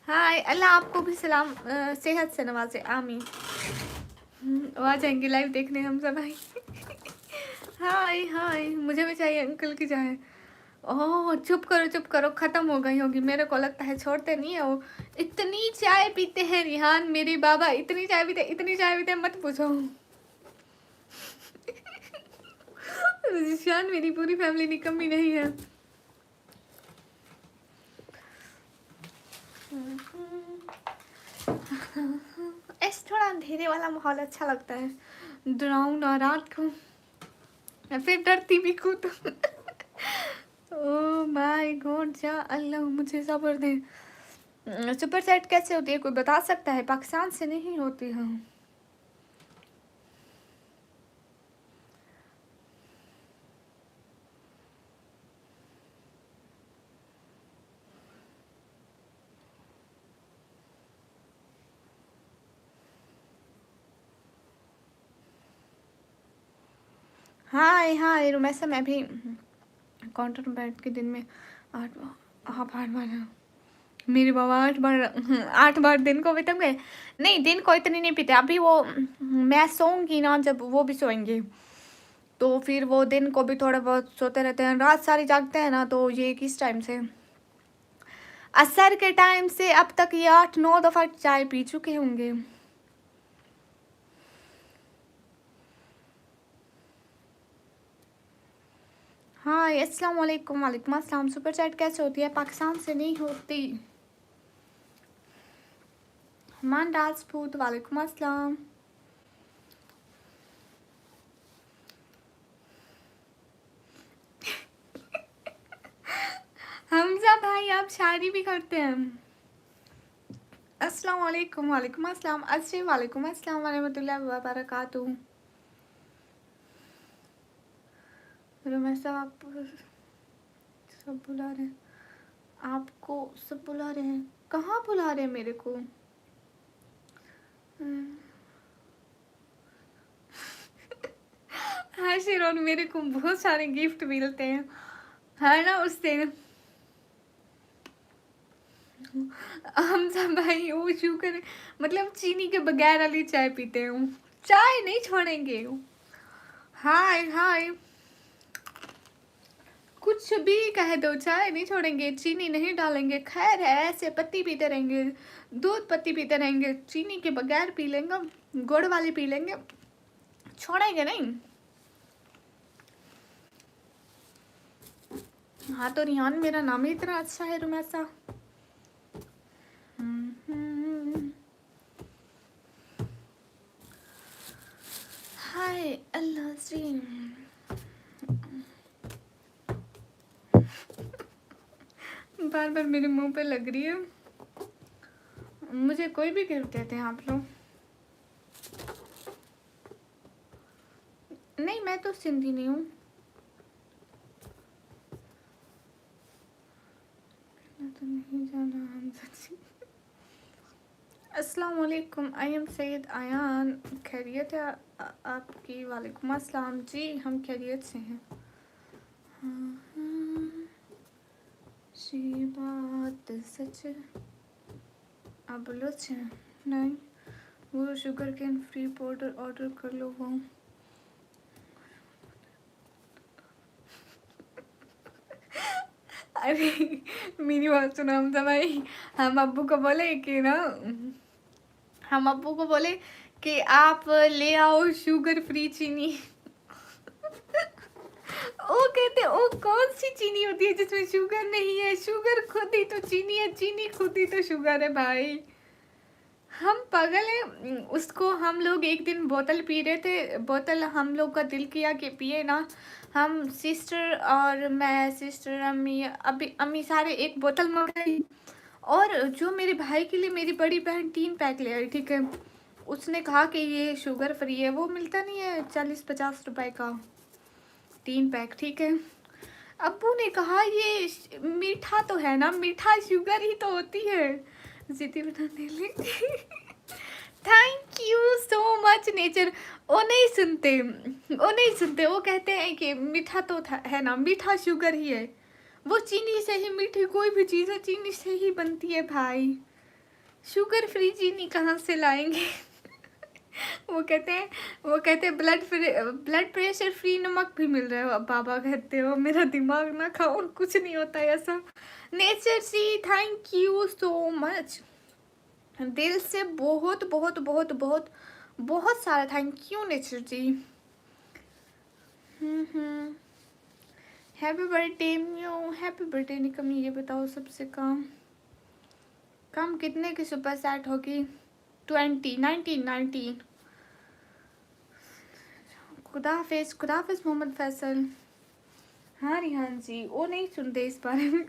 हाय, अल्लाह आपको भी सलाम सेहत से नवाजे, आमीन। आ जाएंगे लाइव देखने हम सब भाई। हाय हाय, मुझे भी चाहिए अंकल की चाय। ओह चुप करो, खत्म हो गई होगी, मेरे को लगता है छोड़ते नहीं है वो। इतनी चाय पीते हैं रिहान मेरे बाबा, इतनी चाय पीते मत पूछो। जिशान मेरी पूरी फैमिली निकम्मी नहीं है। ऐसे थोड़ा अंधेरे वाला माहौल अच्छा लगता है, डराऊं ना रात को, फिर डरती भी खुद। ओह माय गॉड, या अल्लाह मुझे सब्र दे। सुपर सेट कैसे होती है कोई बता सकता है? पाकिस्तान से नहीं होती है। हाय हाय रुमैसा, मैं भी काउंटर में बैठ के दिन में 8 बार मेरे बाबा 8 बार दिन को भी तक गए। नहीं दिन को इतनी नहीं पीते अभी, वो मैं सोऊंगी ना जब वो भी सोएंगे तो फिर वो दिन को भी थोड़ा बहुत सोते रहते हैं, रात सारी जागते हैं ना। तो ये किस टाइम से असर के टाइम से अब तक ये 8-9 दफ़ा चाय पी चुके होंगे। हाँ अस्सलाम वालेकुम। वालेकुम अस्सलाम। सुपर चैट कैसे होती है? पाकिस्तान से नहीं होती। मान राजपूत वालेकुम अस्सलाम। हमजा भाई आप शायरी भी करते हैं। अस्सलाम वालेकुम। वालेकुम अस्सलाम। अस्सी वालेकुम अस्सलाम वरहमतुल्लाहि वबरकातुहू। रमेश साहब आप सब बुला रहे हैं आपको, सब बुला रहे हैं। कहाँ बुला रहे हैं मेरे को? हाँ शिरोन, मेरे को बहुत सारे गिफ्ट मिलते हैं है ना उस दिन। हमजा भाई वो शुक्र, मतलब चीनी के बगैर वाली चाय पीते हैं, चाय नहीं छोड़ेंगे। हाय हाय, कुछ भी कह दो चाय नहीं छोड़ेंगे, चीनी नहीं डालेंगे। खैर है ऐसे पत्ती पीते रहेंगे, दूध पत्ती पीते रहेंगे, चीनी के बगैर पी लेंगे, गुड़ वाली पी लेंगे, छोड़ेंगे नहीं। हाँ तो रिहान मेरा नाम ही इतना अच्छा है रुमैसा। जी बार बार मेरे मुंह पे लग रही है। मुझे कोई भी गिफ्ट देते हैं आप लोग? नहीं, मैं तो सिंधी नहीं हूँ। तो नहीं जाना हम सच्ची। अस्सलाम वालेकुम, आई एम सैयद आयान। खैरियत है आपकी? वालेकुम अस्सलाम जी, हम खैरियत से हैं। सी बात सच। आप बोलो अच्छा। नहीं, वो sugar cane free powder order कर लो। वो अरे मेरी बात सुनो हमजा भाई। हम अब्बू को बोले कि ना, हम अब्बू को बोले कि आप ले आओ शुगर फ्री चीनी। वो कहते ओ कौन सी चीनी होती है जिसमें शुगर नहीं है? शुगर खुद ही तो चीनी है, चीनी खुद ही तो शुगर है भाई। हम पागल हैं। उसको हम लोग एक दिन बोतल पी रहे थे, बोतल हम लोग का दिल किया कि पिए ना। हम सिस्टर और मैं, सिस्टर अम्मी, अभी अम्मी सारे एक बोतल मंगाई। और जो मेरे भाई के लिए मेरी बड़ी बहन 3 पैक ले आई, ठीक है। उसने कहा कि ये शुगर फ्री है, वो मिलता नहीं है 40-50 रुपए का 3 पैक, ठीक है। अब्बू ने कहा ये मीठा तो है ना, मीठा शुगर ही तो होती है। जीती बना दे लेंगे। Thank you so much nature. वो नहीं सुनते, वो नहीं सुनते, वो कहते हैं कि मीठा तो है ना, मीठा शुगर ही है। वो चीनी से ही, मीठी कोई भी चीज़ है चीनी से ही बनती है भाई। शुगर फ्री चीनी कहाँ से लाएंगे? वो कहते हैं ब्लड प्रेशर फ्री नमक भी मिल रहा है। अब बाबा कहते हो मेरा दिमाग ना खाओ, कुछ नहीं होता है ऐसा। नेचर सी थैंक यू सो मच, दिल से बहुत बहुत बहुत बहुत बहुत सारा thank you nature ji. Happy birthday म्यू, हैप्पी बर्थडे निकम। ये बताओ सबसे कम कम कितने की सुपर सेट होगी? 20, 19, 19। खुदा हाफिज मोहम्मद फैसल। हाँ रिहान जी, वो नहीं सुनते इस बारे में।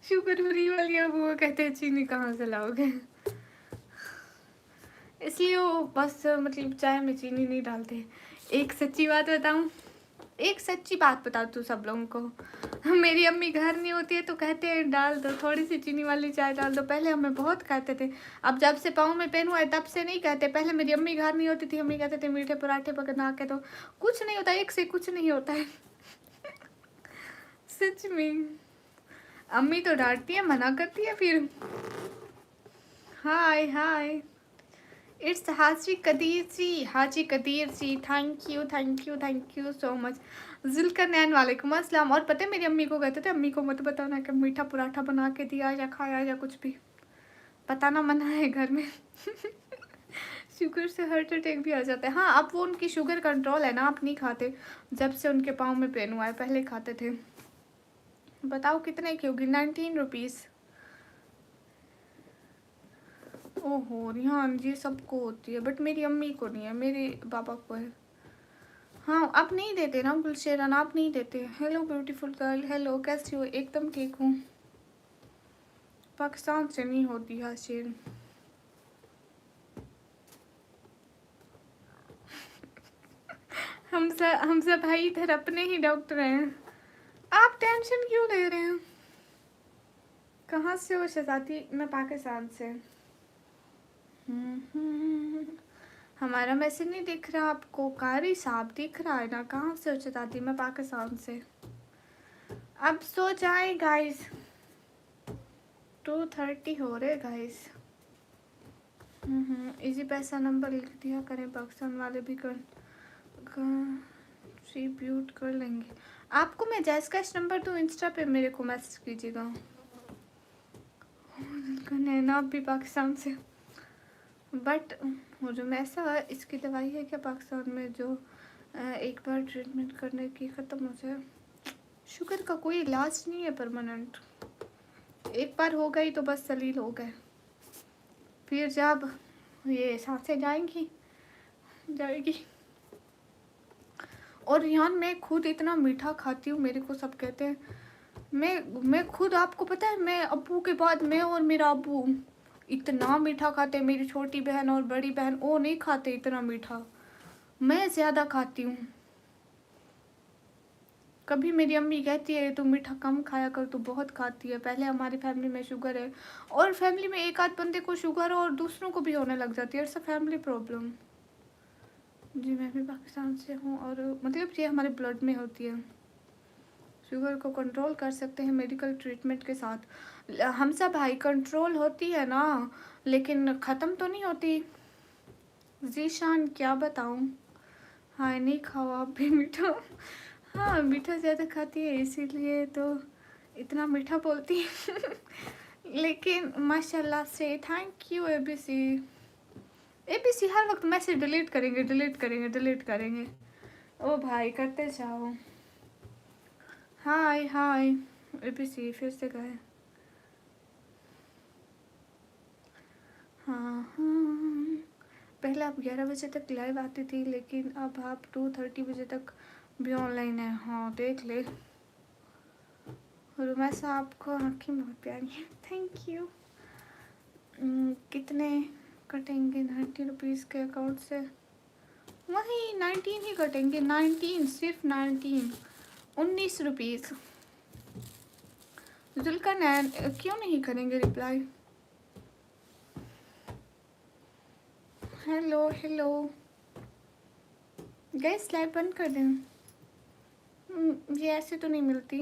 शुगर फ्री वाली अब वो कहते हैं चीनी कहाँ से लाओगे, इसलिए वो बस मतलब चाय में चीनी नहीं डालते। एक सच्ची बात बताऊँ, एक सच्ची बात बता तू सब लोगों को। मेरी अम्मी घर नहीं होती है तो कहते हैं डाल दो थोड़ी सी चीनी वाली चाय डाल दो। पहले हमें बहुत कहते थे, अब जब से पाँव में पेन हुआ है तब से नहीं कहते। पहले मेरी अम्मी घर नहीं होती थी, अम्मी कहते थे मीठे पराठे बना के दो। कुछ नहीं होता, एक से कुछ नहीं होता है। सच में अम्मी तो डांटती है, मना करती है फिर। Hi hi, it's Haji Kadir ji, Haji Kadir ji, thank you so much. Zulkarnain वालेकुम अस्सलाम। और पता है मेरी अम्मी को कहते थे, अम्मी को मत बताना कि मीठा पराठा बना के दिया या खाया या कुछ भी, बताना मना है घर में। शुगर से हार्ट अटैक भी आ जाता है। हाँ अब वो उनकी शुगर कंट्रोल है ना, आप नहीं खाते जब से उनके पाँव में पेन हुआ है, पहले खाते थे। बताओ कितने की होगी? 19 रुपीज़। ओहो रिहान जी, सबको होती है बट मेरी अम्मी को नहीं है, मेरे पापा को है। हाँ आप नहीं देते ना गुलशेरान, आप नहीं देते। हेलो ब्यूटीफुल गर्ल, हेलो कैसी हो? एकदम ठीक हूँ। पाकिस्तान से नहीं होती हाशिर। हमसे भाई इधर अपने ही डॉक्टर हैं, आप टेंशन क्यों ले रहे हैं? कहाँ से हो शहजादी? मैं पाकिस्तान से। हमारा मैसेज नहीं दिख रहा आपको? कारी साहब दिख रहा है ना? कहाँ से हो शहजादी? मैं पाकिस्तान से। अब सो जाए गाइस, 2:30 हो रहे गाइस। इजी पैसा नंबर लिख दिया करें, पाकिस्तान वाले भी कंट्रीब्यूट कर लेंगे। आपको मैं जैस कैश नंबर दूँ, इंस्टा पे मेरे को मैसेज कीजिएगा। नैना भी पाकिस्तान से, बट वो जो मैसा है इसकी दवाई है क्या पाकिस्तान में जो एक बार ट्रीटमेंट करने की ख़त्म हो जाए? शुगर का कोई इलाज नहीं है परमानेंट, एक बार हो गई तो बस सलील हो गए, फिर जब ये सांसें जाएगी और रिहान मैं खुद इतना मीठा खाती हूँ, मेरे को सब कहते हैं, मैं खुद, आपको पता है मैं अब्बू के बाद मैं और मेरा अब्बू इतना मीठा खाते हैं। मेरी छोटी बहन और बड़ी बहन वो नहीं खाते इतना मीठा, मैं ज़्यादा खाती हूँ। कभी मेरी अम्मी कहती है तू मीठा कम खाया कर, तू बहुत खाती है। पहले हमारी फैमिली में शुगर है, और फैमिली में एक आध बंदे को शुगर और दूसरों को भी होने लग जाती है, इट्स अ फैमिली प्रॉब्लम। जी मैं भी पाकिस्तान से हूँ, और मतलब ये हमारे ब्लड में होती है। शुगर को कंट्रोल कर सकते हैं मेडिकल ट्रीटमेंट के साथ। हम सब हाई कंट्रोल होती है ना, लेकिन ख़त्म तो नहीं होती। जीशान क्या बताऊँ, हाँ नहीं खाओ आप भी मीठा। हाँ मीठा ज़्यादा खाती है इसीलिए तो इतना मीठा बोलती है। लेकिन माशाल्लाह से थैंक यू एबीसी। एबीसी हर वक्त मैसेज डिलीट करेंगे डिलीट करेंगे डिलीट करेंगे। ओ भाई करते जाओ। हाय हाय एबीसी फिर से गए। हाँ हाँ, पहले आप 11 बजे तक लाइव आती थी, लेकिन अब आप 2:30 बजे तक भी ऑनलाइन है। हाँ देख ले, रुमैसा आपको आँखें बहुत प्यारी हैं, थैंक यू। कितने कटेंगे 90 रुपीज़ के अकाउंट से? वही 19 ही कटेंगे, 19, सिर्फ 19, 19 रुपीज़। जुल्करनैन क्यों नहीं करेंगे reply? Hello hello guys live बंद कर दें? ये ऐसे तो नहीं मिलती।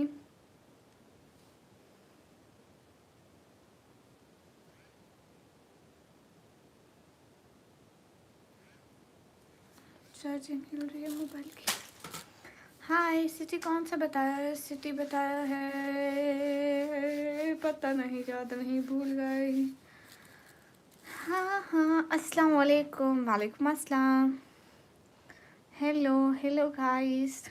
चार्जिंग हिल रही है मोबाइल की। हाय सिटी कौन सा बताया है? सिटी बताया है पता नहीं, याद नहीं, भूल गए। हाँ हाँ अस्सलाम वालेकुम। वालेकुम अस्सलाम। हेलो हेलो गाइस,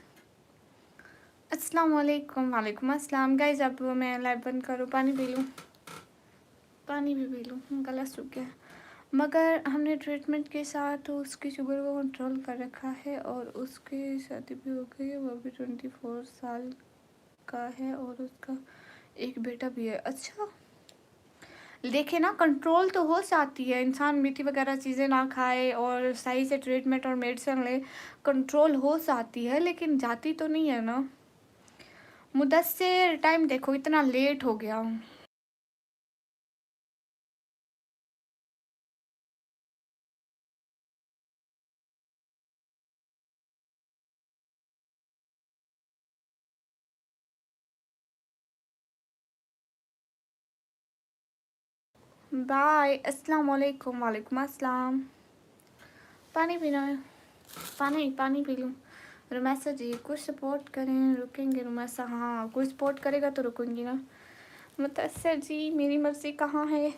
अस्सलाम वालेकुम। वालेकुम अस्सलाम गाइस। अब मैं लाइव बंद करूँ, पानी पी लूँ, पानी भी पी लूँ, गला सूख गया। मगर हमने ट्रीटमेंट के साथ उसकी शुगर को कंट्रोल कर रखा है, और उसकी शादी भी हो गई है, वो भी 24 साल का है, और उसका एक बेटा भी है। अच्छा देखे ना, कंट्रोल तो हो जाती है, इंसान मीठी वगैरह चीज़ें ना खाए और सही से ट्रीटमेंट और मेडिसिन ले, कंट्रोल हो जाती है, लेकिन जाती तो नहीं है ना। मुदस्सिर टाइम देखो इतना लेट हो गया। बाय, अस्सलाम वालेकुम। वालेकुम अस्सलाम। पानी पीना है? पानी पानी पी लूँ। रुमैसा जी कुछ सपोर्ट करें, रुकेंगे रुमैसा? हाँ कुछ सपोर्ट करेगा तो रुकूंगी ना। मुदस्सिर जी मेरी मर्जी कहाँ है?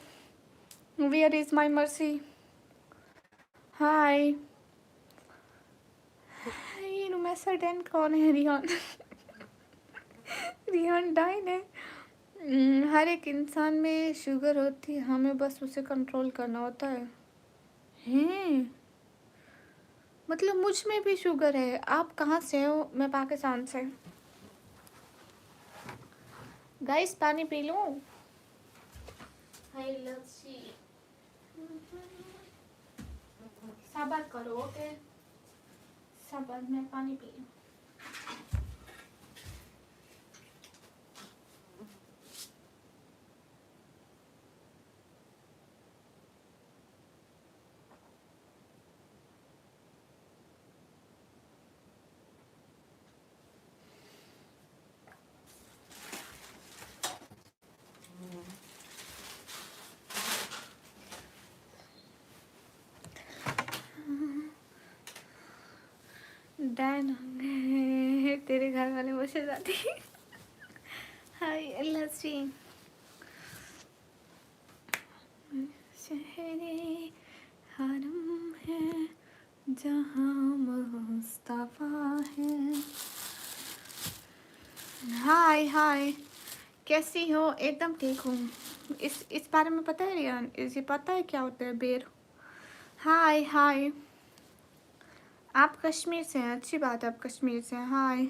वेयर इज़ माई मर्जी? हाय हाय रुमैसा डैन कौन है? रिहान। रिहान डाइन है। हर एक इंसान में शुगर होती है, हमें बस उसे कंट्रोल करना होता है। हैं मतलब मुझ में भी शुगर है। आप कहाँ से हो? मैं पाकिस्तान से। गाइस पानी पी लूँ? हाय लस्सी, सबर करो ओके, सबर, मैं पानी पी लूँ। डैन होंगे तेरे घर वाले मुझसे जाती। हाय लस्सी। शहरे हरम है जहाँ मुस्तफा है। हाय हाय कैसी हो? एकदम ठीक हूँ। इस बारे में पता है रियान? इसे पता है क्या होता है बेर? हाय हाय आप कश्मीर से हैं, अच्छी बात है, आप कश्मीर से हैं। हाय।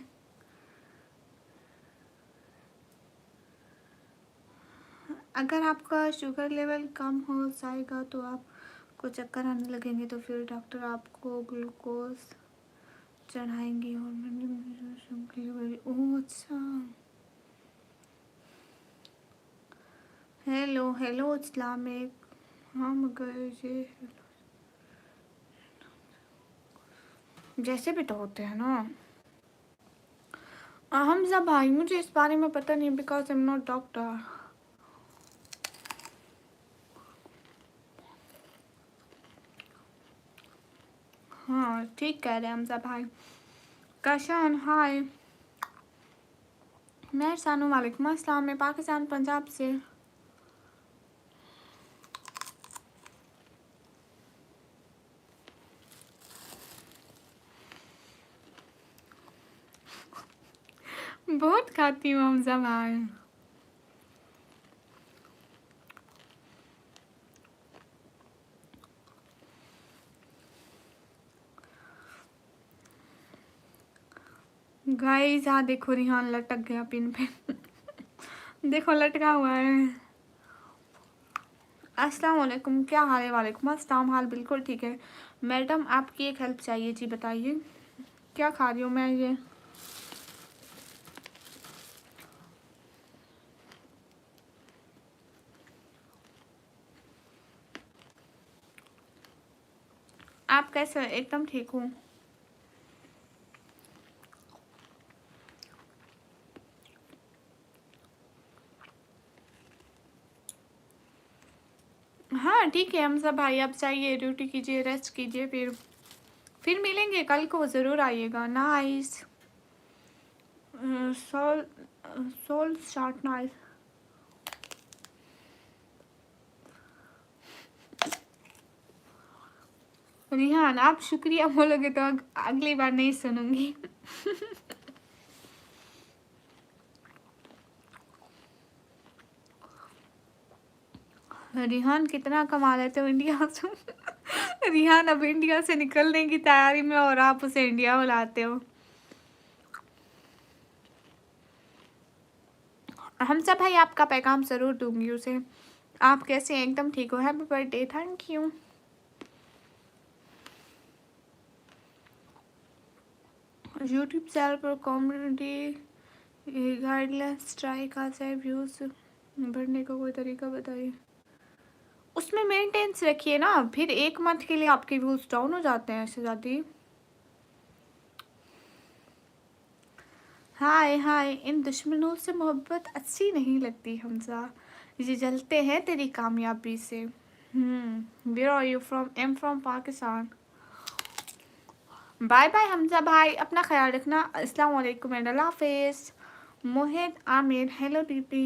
अगर आपका शुगर लेवल कम हो जाएगा तो आपको चक्कर आने लगेंगे, तो फिर डॉक्टर आपको ग्लूकोज चढ़ाएंगे और शुगर लेवल। ओह अच्छा। Hello hello Islamic. हाँ मगर ये जैसे भी तो होते हैं ना। हमजा भाई, मुझे इस बारे में पता नहीं, because I am not doctor. हाँ ठीक कह रहे हैं हमजा भाई। काशान हाय। मैं सानू वालेकुम अस्सलाम, मैं पाकिस्तान पंजाब से। बहुत खाती हूँ हमजा भाई। गाइस हाँ देखो, रिहान लटक गया पिन पे। देखो लटका हुआ है। अस्सलाम वालेकुम, क्या हाल है? वालेकुम अस्सलाम, हाल बिल्कुल ठीक है। मैडम आपकी एक हेल्प चाहिए जी, बताइए क्या खा रही हूँ मैं ये। आप कैसे हो? एकदम ठीक हूँ। हाँ ठीक है, हम सब भाई आप जाइए, ड्यूटी कीजिए, रेस्ट कीजिए, फिर मिलेंगे कल को, ज़रूर आइएगा। नाइस। सोल सोल शॉर्ट नाइस। रिहान आप शुक्रिया बोलोगे तो अगली बार नहीं सुनूंगी। रिहान कितना कमा लेते हो इंडिया से। रिहान अब इंडिया से निकलने की तैयारी में और आप उसे इंडिया बुलाते हो। हम सब भाई आपका पैगाम ज़रूर दूंगी उसे। आप कैसे हैं? एकदम ठीक हो? Happy birthday, thank you. YouTube channel पर कॉमेडी गाइडलाइंस ट्राई का से व्यूज़ बढ़ने का कोई तरीका बताइए। उसमें मेंटेनेंस रखिए ना, फिर 1 मंथ के लिए आपके व्यूज़ डाउन हो जाते हैं ऐसे ज़्यादा। हाय हाय, इन दुश्मनों से मोहब्बत अच्छी नहीं लगती हमजा, ये जलते हैं तेरी कामयाबी से। Where are you from? Am from Pakistan. Bye bye Hamza भाई, अपना ख्याल रखना। अस्सलाम वालेकुम एंड अल्लाह हाफिज़। Mohit Aamir hello DP.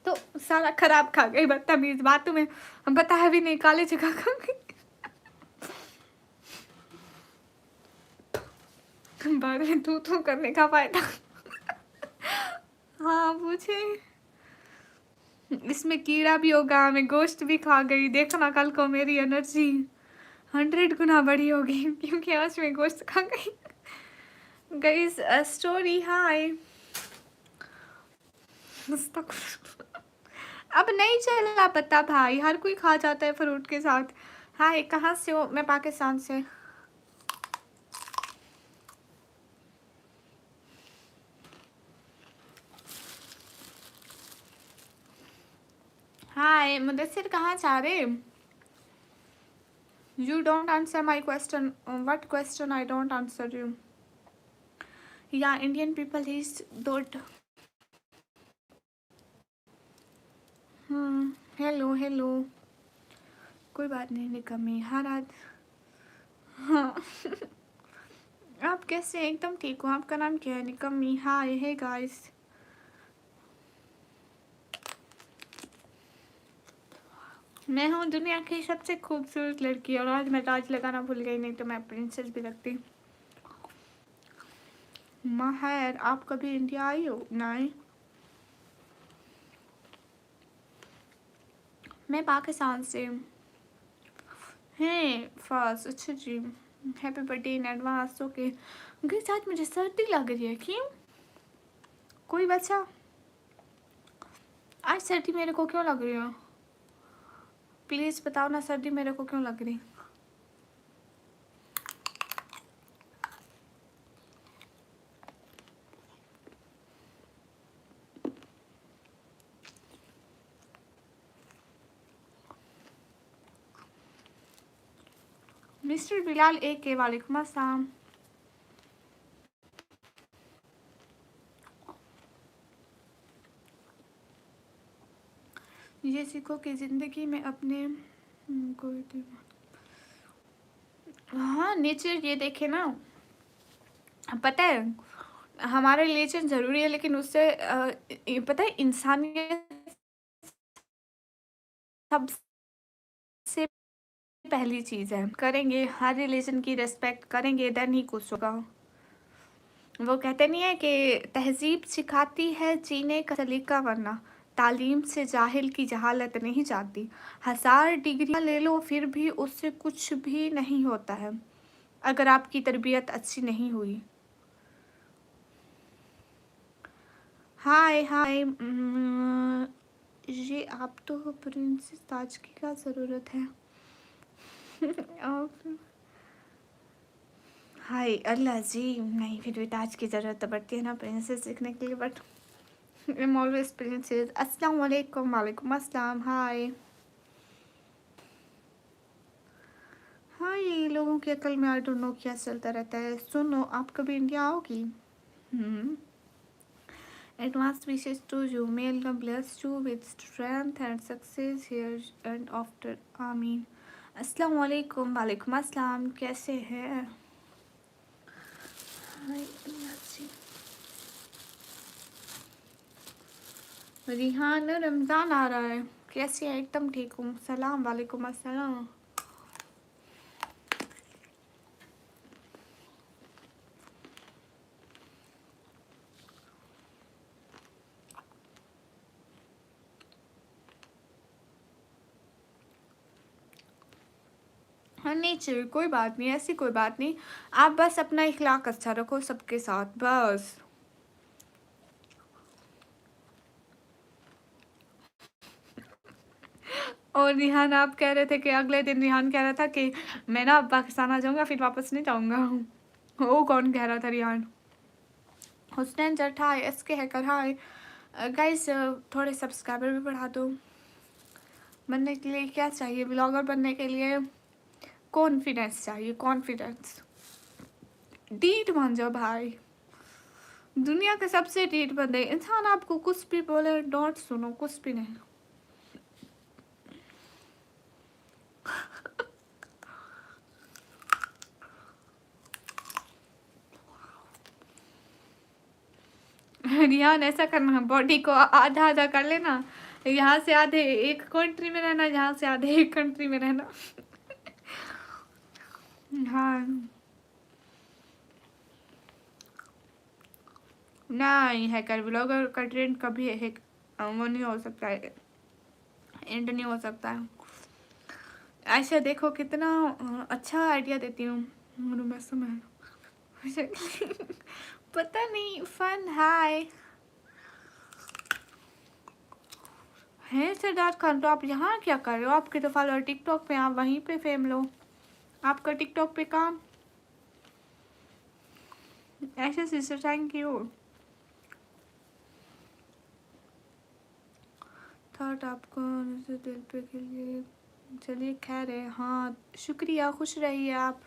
तो सारा खराब खा गई, बदतमीज, बात तुम्हें हम बताया भी नहीं, काले जगह खा गई। बाद में तू करने का फायदा। हाँ पूछे। इसमें कीड़ा भी होगा, मैं गोश्त भी खा गई, देखना कल को मेरी एनर्जी 100 गुना बड़ी होगी, क्योंकि आज मैं गोश्त खा गई। गाइस स्टोरी हाय। अब नहीं चला पता भाई, हर कोई खा जाता है फ्रूट के साथ। हाय, कहाँ से हो? मैं पाकिस्तान से। हाय मुदस्सिर, कहाँ जा रहे? You don't answer my question. What question I don't answer you? Yeah, Indian people is good. Hello hello. कोई बात नहीं निकम्मी, हर आज। हाँ। आप कैसे हैं? एकदम ठीक हूँ। आपका नाम क्या है? निकम्मी। हाय हे गाइस। मैं हूँ दुनिया की सबसे खूबसूरत लड़की, और आज मैं ताज लगाना भूल गई, नहीं तो मैं प्रिंसेस भी लगती। महर, आप कभी इंडिया आई हो? नहीं। मैं पाकिस्तान से। हैं फर्स्ट, अच्छा जी, happy birthday in advance. Okay guys, आज मुझे सर्दी लग रही है, क्यों? कोई बच्चा? आज सर्दी मेरे को क्यों लग रही है? प्लीज़ बताओ ना, सर्दी मेरे को क्यों लग रही? मिस्टर बिलाल ए के वालेकुम अस्सलाम। ये सीखो कि ज़िंदगी में अपने कोई, हाँ नेचर ये देखे ना, पता है हमारा रिलेशन ज़रूरी है, लेकिन उससे पता है इंसानियत सबसे पहली चीज़ है। करेंगे हर रिलेशन की रिस्पेक्ट करेंगे, देन ही कुछ होगा। वो कहते नहीं है कि तहजीब सिखाती है जीने का सलीका, वरना तालीम से जाहिल की जहालत नहीं जाती। 1000 डिग्री ले लो फिर भी उससे कुछ भी नहीं होता है अगर आपकी तरबियत अच्छी नहीं हुई। हाय हाय, ये आप तो प्रिंसेस ताज की क्या ज़रूरत है? और हाय अल्लाह जी, नहीं फिर भी ताज की ज़रूरत तो पड़ती है ना प्रिंसेस सीखने के लिए, but I am always princess. अस्सलाम वालेकुम। वालेकुम अस्सलाम। हाय हाँ, ये लोगों की अकल में आई डोंट नो क्या चलता रहता है। सुनो, आप कभी इंडिया आओगी? Advanced wishes to you. May Allah bless you with strength and success here and after. आमीन। अस्सलाम वालेकुम। वालेकुम अस्सलाम। कैसे हैं? हाय अल्लाह जी। रिहान, रमज़ान आ रहा है, कैसी है? एकदम ठीक हूँ। सलाम वालेकुम अस्सलाम। हाँ नहीं चल, कोई बात नहीं, ऐसी कोई बात नहीं। आप बस अपना इखलाक अच्छा रखो सबके साथ, बस। और रिहान, आप कह रहे थे कि अगले दिन रिहान कह रहा था कि मैं ना पाकिस्तान आ जाऊंगा फिर वापस नहीं जाऊंगा। वो कौन कह रहा था? रिहान? हुसनैन जट हाय, एसके हैकर हाय। गाइस थोड़े सब्सक्राइबर भी बढ़ा दो। बनने के लिए क्या चाहिए? ब्लॉगर बनने के लिए कॉन्फिडेंस चाहिए, कॉन्फिडेंस। डीठ बन जाओ भाई, दुनिया के सबसे डीठ बंदे। इंसान आपको कुछ भी बोले डोंट सुनो, कुछ भी नहीं। रियान ऐसा करना, बॉडी को आधा आधा कर लेना। यहाँ से आधे एक कंट्री में रहना, यहाँ से आधे एक कंट्री में रहना। हाँ नहीं, हैकर ब्लॉगर का ट्रेंड कभी है वो नहीं हो सकता है, एंड नहीं हो सकता है। ऐसे देखो कितना अच्छा आइडिया देती हूँ। मैं समय पता नहीं, फन हाय है सिद्धार्थ खान। तो आप यहाँ क्या कर रहे हो? आपके तो फॉलोअर टिकटॉक पे, आप वहीं पे फेम लो। आपका टिकटॉक पे काम ऐसे सिस्टर, थैंक यू। थॉट आपको दिल पे के लिए, चलिए खैर है। हाँ शुक्रिया, खुश रहिए आप।